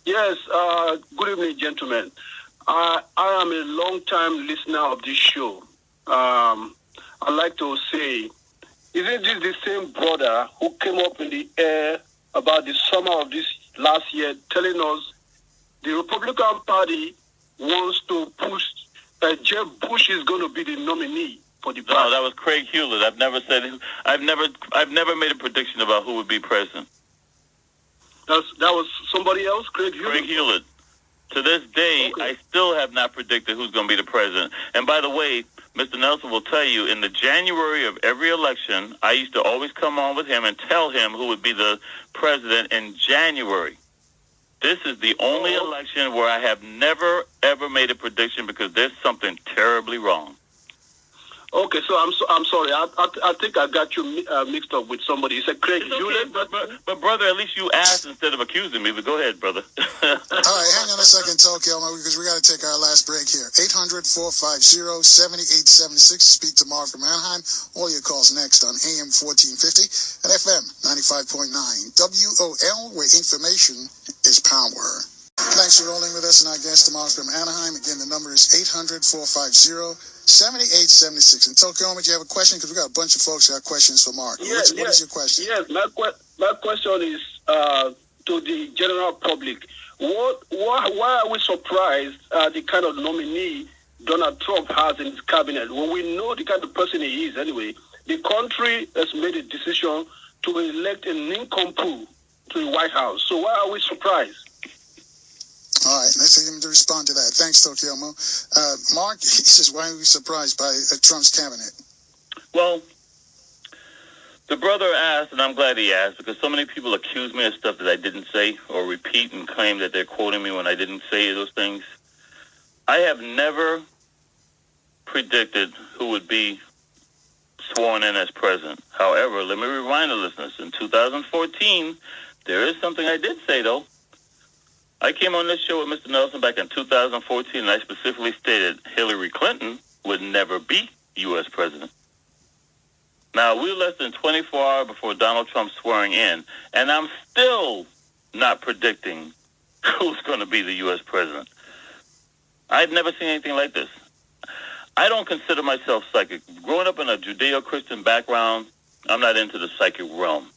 Yes. Good evening, gentlemen. I am a long-time listener of this show. I'd like to say, isn't this the same brother who came up in the air about the summer of this last year telling us the Republican Party wants to push Jeb Bush is going to be the nominee for the party? No, that was Craig Hewlett. I've never made a prediction about who would be president. That was somebody else, Craig Hewlett? Craig Hewlett. To this day, okay. I still have not predicted who's going to be the president. And by the way, Mr. Nelson will tell you, in the January of every election, I used to always come on with him and tell him who would be the president in January. This is the only election where I have never, ever made a prediction because there's something terribly wrong. Okay, so I'm sorry. I think I got you mixed up with somebody. You said Craig Hewlett. But brother, at least you asked instead of accusing me. But go ahead, brother. All right, hang on a second, Tokyo, because we got to take our last break here. 800-450-7876. Speak to Mark from Anaheim. All your calls next on AM 1450 and FM 95.9 WOL, where information is power. Thanks for rolling with us and our guest tomorrow from Anaheim. Again, the number is 800-450-7876. And Tokyo, do you have a question? Because we got a bunch of folks who have questions for Mark. What is your question? Yes, my question is to the general public. Why are we surprised at the kind of nominee Donald Trump has in his cabinet? When we know the kind of person he is anyway, the country has made a decision to elect a nincompoop to the White House. So why are we surprised? All right, let's get him to respond to that. Thanks, Tokyomo. Mark, he says, why are we surprised by Trump's cabinet? Well, the brother asked, and I'm glad he asked, because so many people accuse me of stuff that I didn't say or repeat and claim that they're quoting me when I didn't say those things. I have never predicted who would be sworn in as president. However, let me remind the listeners, in 2014, there is something I did say, though. I came on this show with Mr. Nelson back in 2014, and I specifically stated Hillary Clinton would never be U.S. president. Now, we're less than 24 hours before Donald Trump's swearing in, and I'm still not predicting who's going to be the U.S. president. I've never seen anything like this. I don't consider myself psychic. Growing up in a Judeo-Christian background, I'm not into the psychic realm.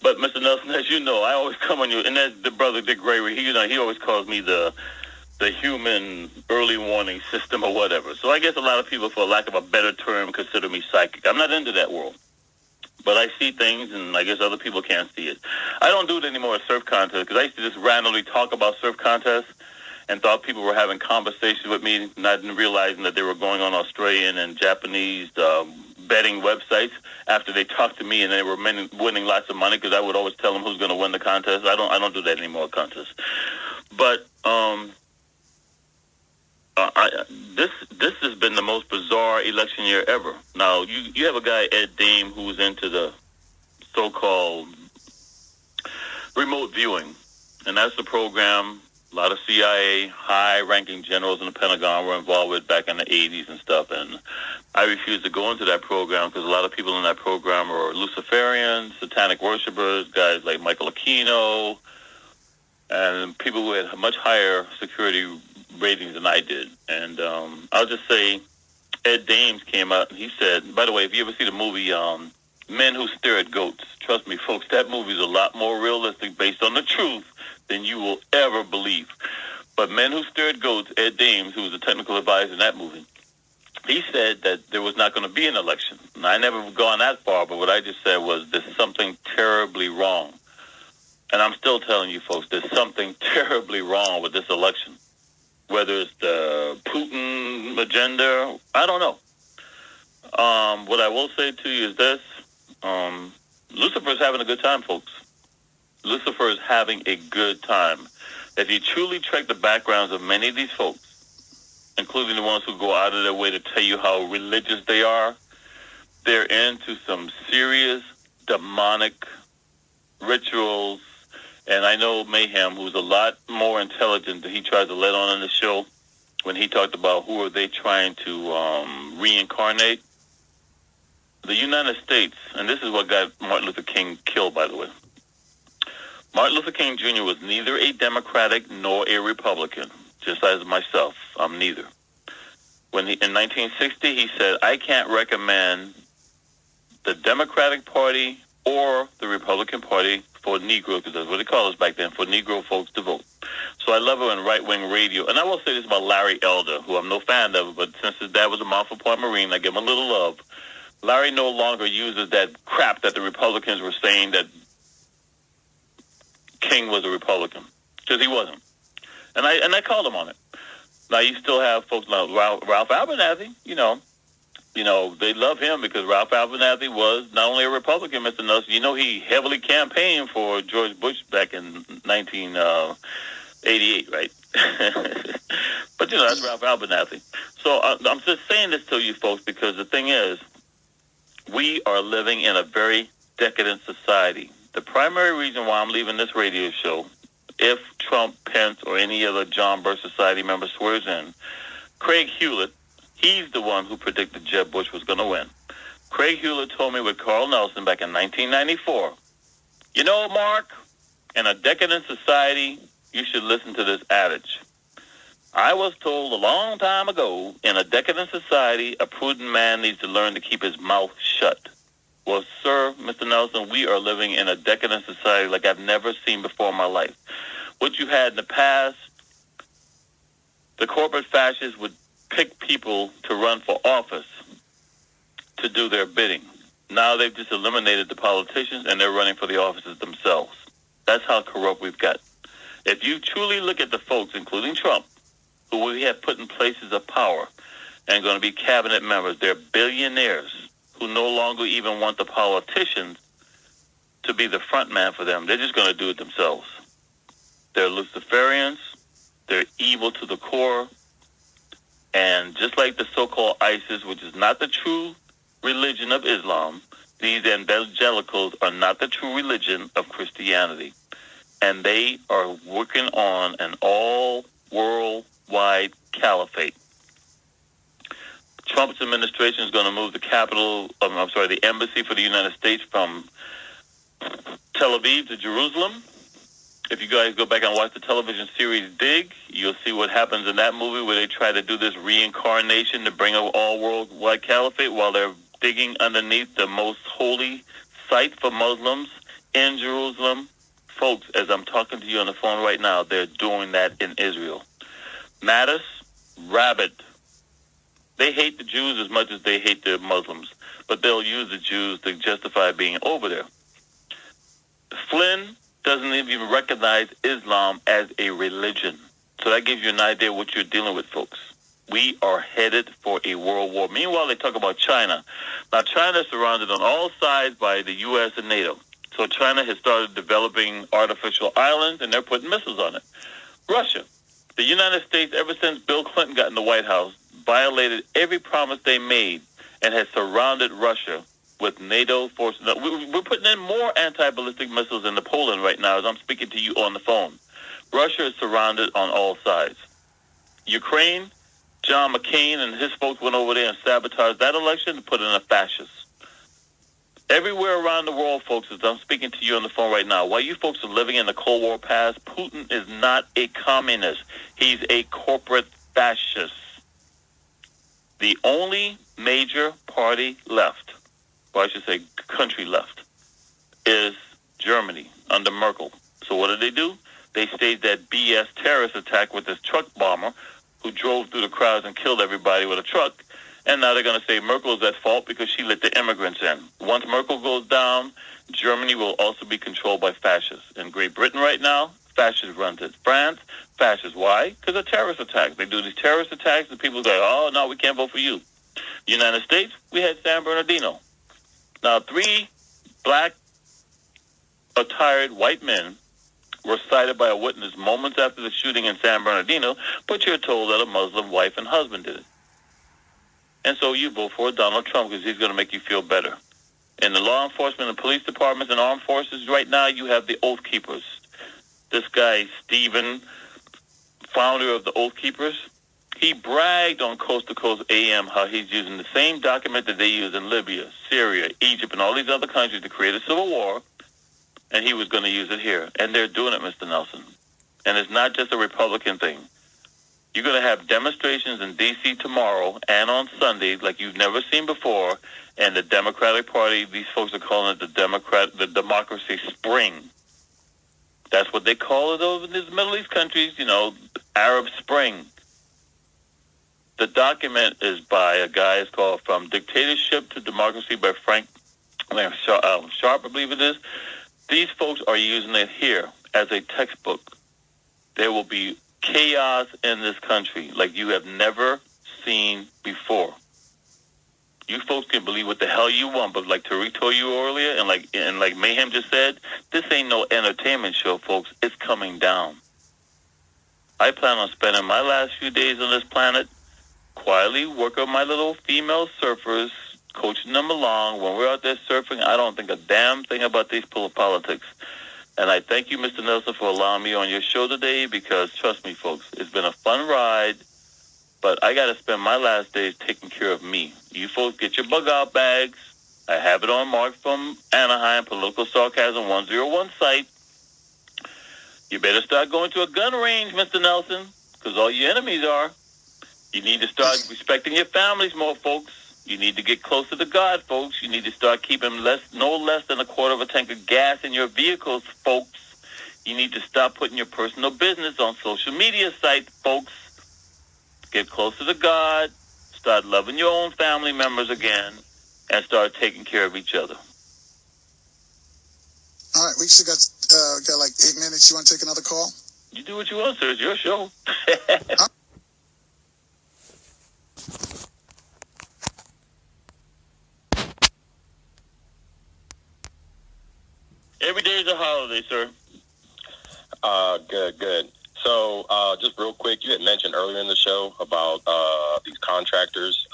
But Mr. Nelson, as you know, I always come on you, and that's the brother Dick Gregory. He always calls me the human early warning system or whatever. So I guess a lot of people, for lack of a better term, consider me psychic. I'm not into that world. But I see things, and I guess other people can't see it. I don't do it anymore at surf contests, because I used to just randomly talk about surf contests and thought people were having conversations with me, not realizing that they were going on Australian and Japanese betting websites after they talked to me, and they were winning lots of money, because I would always tell them who's going to win the contest. I don't do that anymore at contests. But this has been the most bizarre election year ever. Now, you have a guy, Ed Dame, who's into the so-called remote viewing, and that's the program a lot of CIA high-ranking generals in the Pentagon were involved with back in the 80s and stuff, and I refused to go into that program because a lot of people in that program are Luciferians, satanic worshipers, guys like Michael Aquino, and people who had much higher security ratings than I did. And I'll just say Ed Dames came out and he said, by the way, if you ever see the movie Men Who Stare at Goats, trust me, folks, that movie is a lot more realistic based on the truth than you will ever believe. But Men Who Stare at Goats, Ed Dames, who was a technical advisor in that movie, he said that there was not going to be an election. And I never gone that far, but what I just said was there's something terribly wrong. And I'm still telling you folks, there's something terribly wrong with this election. Whether it's the Putin agenda, I don't know. What I will say to you is this. Lucifer's having a good time, folks. Lucifer is having a good time. If you truly check the backgrounds of many of these folks, including the ones who go out of their way to tell you how religious they are, they're into some serious demonic rituals. And I know Mayhem, who's a lot more intelligent than he tried to let on in the show when he talked about who are they trying to reincarnate. The United States, and this is what got Martin Luther King killed, by the way. Martin Luther King Jr. was neither a Democratic nor a Republican, just as myself. I'm neither. In 1960, he said, I can't recommend the Democratic Party or the Republican Party for Negro, because that's what they call us back then, for Negro folks to vote. So I love it in right-wing radio. And I will say this about Larry Elder, who I'm no fan of, but since his dad was a Montfort Point Marine, I give him a little love. Larry no longer uses that crap that the Republicans were saying that King was a Republican, because he wasn't. And I called him on it. Now, you still have folks like Ralph Abernathy, they love him because Ralph Abernathy was not only a Republican, Mr. Nelson, he heavily campaigned for George Bush back in 1988, right? But, that's Ralph Abernathy. So I'm just saying this to you folks because the thing is, we are living in a very decadent society. The primary reason why I'm leaving this radio show, if Trump, Pence, or any other John Birch Society member swears in, Craig Hewlett, he's the one who predicted Jeb Bush was going to win. Craig Hewlett told me with Carl Nelson back in 1994, Mark, in a decadent society, you should listen to this adage. I was told a long time ago, in a decadent society, a prudent man needs to learn to keep his mouth shut. Well, sir, Mr. Nelson, we are living in a decadent society like I've never seen before in my life. What you had in the past, the corporate fascists would pick people to run for office to do their bidding. Now they've just eliminated the politicians and they're running for the offices themselves. That's how corrupt we've got. If you truly look at the folks, including Trump, who we have put in places of power and going to be cabinet members, they're billionaires who no longer even want the politicians to be the front man for them. They're just going to do it themselves. They're Luciferians. They're evil to the core. And just like the so-called ISIS, which is not the true religion of Islam, these evangelicals are not the true religion of Christianity. And they are working on an all-worldwide caliphate. Trump's administration is going to move the embassy for the United States from Tel Aviv to Jerusalem. If you guys go back and watch the television series Dig, you'll see what happens in that movie where they try to do this reincarnation to bring an all-worldwide caliphate while they're digging underneath the most holy site for Muslims in Jerusalem. Folks, as I'm talking to you on the phone right now, they're doing that in Israel. Mattis, rabid. They hate the Jews as much as they hate the Muslims, but they'll use the Jews to justify being over there. Flynn doesn't even recognize Islam as a religion. So that gives you an idea of what you're dealing with, folks. We are headed for a world war. Meanwhile, they talk about China. Now, China is surrounded on all sides by the U.S. and NATO. So China has started developing artificial islands, and they're putting missiles on it. Russia. The United States, ever since Bill Clinton got in the White House, violated every promise they made and has surrounded Russia with NATO forces. We're putting in more anti-ballistic missiles into Poland right now as I'm speaking to you on the phone. Russia is surrounded on all sides. Ukraine, John McCain and his folks went over there and sabotaged that election and put in a fascist. Everywhere around the world, folks, as I'm speaking to you on the phone right now, while you folks are living in the Cold War past, Putin is not a communist. He's a corporate fascist. The only major party left, or I should say country left, is Germany under Merkel. So what do? They staged that BS terrorist attack with this truck bomber who drove through the crowds and killed everybody with a truck. And now they're going to say Merkel's at fault because she let the immigrants in. Once Merkel goes down, Germany will also be controlled by fascists. In Great Britain right now, fascists run it. France, fascists. Why? Because of terrorist attacks. They do these terrorist attacks and people go, oh, no, we can't vote for you. United States, we had San Bernardino. Now, 3 black attired white men were cited by a witness moments after the shooting in San Bernardino, but you're told that a Muslim wife and husband did it. And so you vote for Donald Trump because he's going to make you feel better. In the law enforcement and police departments and armed forces right now, you have the Oath Keepers. This guy, Stephen, founder of the Oath Keepers, he bragged on Coast to Coast AM how he's using the same document that they use in Libya, Syria, Egypt, and all these other countries to create a civil war, and he was going to use it here. And they're doing it, Mr. Nelson. And it's not just a Republican thing. You're going to have demonstrations in D.C. tomorrow and on Sunday like you've never seen before. And the Democratic Party, these folks are calling it the Democracy Spring. That's what they call it over in these Middle East countries, Arab Spring. The document is by a guy, it's called From Dictatorship to Democracy by Frank Sharp, I believe it is. These folks are using it here as a textbook. There will be chaos in this country like you have never seen before. You folks can believe what the hell you want, but like Tariq told you earlier, and like Mayhem just said, this ain't no entertainment show, folks. It's coming down. I plan on spending my last few days on this planet quietly working with my little female surfers, coaching them along. When we're out there surfing, I don't think a damn thing about these politics. And I thank you, Mr. Nelson, for allowing me on your show today because, trust me, folks, it's been a fun ride, but I got to spend my last days taking care of me. You folks get your bug-out bags. I have it on mark from Anaheim, Political Sarcasm 101 site. You better start going to a gun range, Mr. Nelson, because all your enemies are. You need to start respecting your families more, folks. You need to get closer to God, folks. You need to start keeping no less than a quarter of a tank of gas in your vehicles, folks. You need to stop putting your personal business on social media sites, folks. Get closer to God. Start loving your own family members again. And start taking care of each other. All right, we still got like 8 minutes. You want to take another call? You do what you want, sir. It's your show. Every day is a holiday, sir. Good. So, just real quick, you had mentioned earlier in the show about these contractors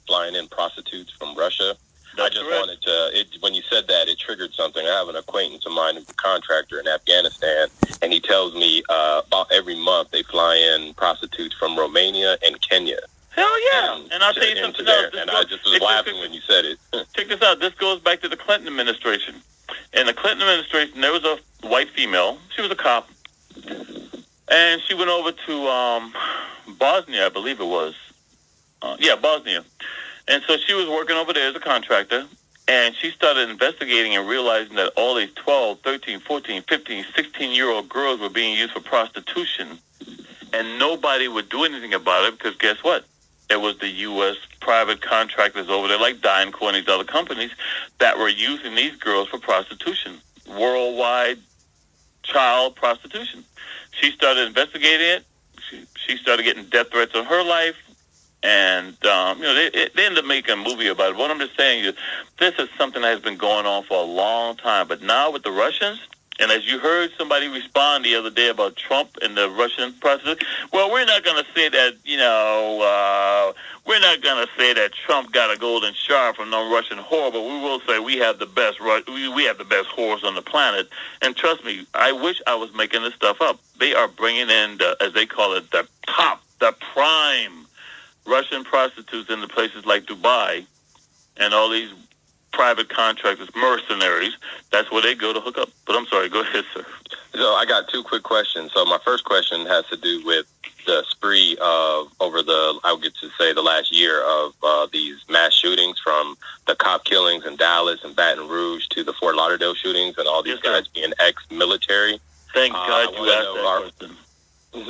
flying in prostitutes from Russia. That's I just correct. wanted to, when you said that, it triggered something. I have an acquaintance of mine who's a contractor in Afghanistan, and he tells me about every month they fly in prostitutes from Romania and Kenya. Hell yeah. And I'll tell you something else. And I just was laughing when you said it. Check this out. This goes back to the Clinton administration. In the Clinton administration, there was a white female. She was a cop. And she went over to Bosnia, I believe it was. Bosnia. And so she was working over there as a contractor. And she started investigating and realizing that all these 12, 13, 14, 15, 16-year-old girls were being used for prostitution. And nobody would do anything about it because guess what? It was the U.S. private contractors over there like DynCorp and these other companies that were using these girls for prostitution. Worldwide child prostitution. She started investigating it. She started getting death threats on her life. And, they ended up making a movie about it. What I'm just saying is this is something that has been going on for a long time. But now with the Russians, and as you heard somebody respond the other day about Trump and the Russian president, well, we're not going to say that, we're not going to say that Trump got a golden shower from no Russian whore, but we will say we have the best we have the best whores on the planet. And trust me, I wish I was making this stuff up. They are bringing in, as they call it, the prime Russian prostitutes into places like Dubai and all these private contractors, mercenaries. That's where they go to hook up. But I'm sorry, go ahead, sir. So I got two quick questions. So my first question has to do with the spree of over the last year of these mass shootings, from the cop killings in Dallas and Baton Rouge to the Fort Lauderdale shootings, and all these guys being ex-military. Thank God you asked that question.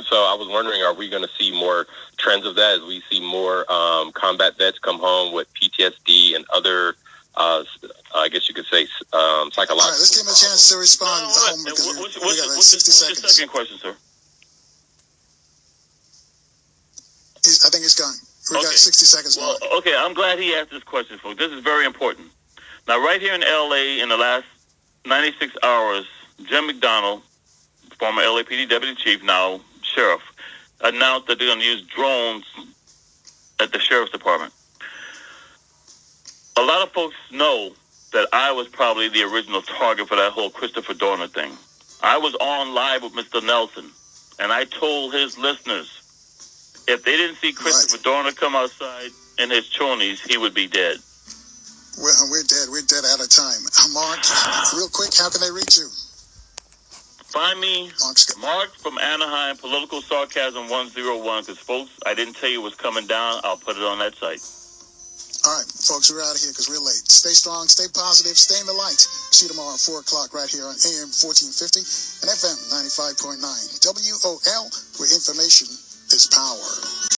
So I was wondering, are we going to see more trends of that as we see more combat vets come home with PTSD and other, I guess you could say, psychological. All right, let's give him a chance to respond. What's your second question, sir? I think he's gone. We got 60 seconds more. Okay, I'm glad he asked this question, folks. This is very important. Now, right here in L.A., in the last 96 hours, Jim McDonald, former LAPD deputy chief, now sheriff, announced that they're going to use drones at the sheriff's department. A lot of folks know that I was probably the original target for that whole Christopher Dorner thing. I was on live with Mr. Nelson, and I told his listeners, if they didn't see Christopher Dorner come outside in his chonies, he would be dead. We're dead. We're dead out of time. Mark, real quick, how can they reach you? Find me, Mark from Anaheim, Political Sarcasm 101, because, folks, I didn't tell you what's coming down. I'll put it on that site. All right, folks, we're out of here because we're late. Stay strong, stay positive, stay in the light. See you tomorrow at 4 o'clock right here on AM 1450 and FM 95.9. WOL, where information is power.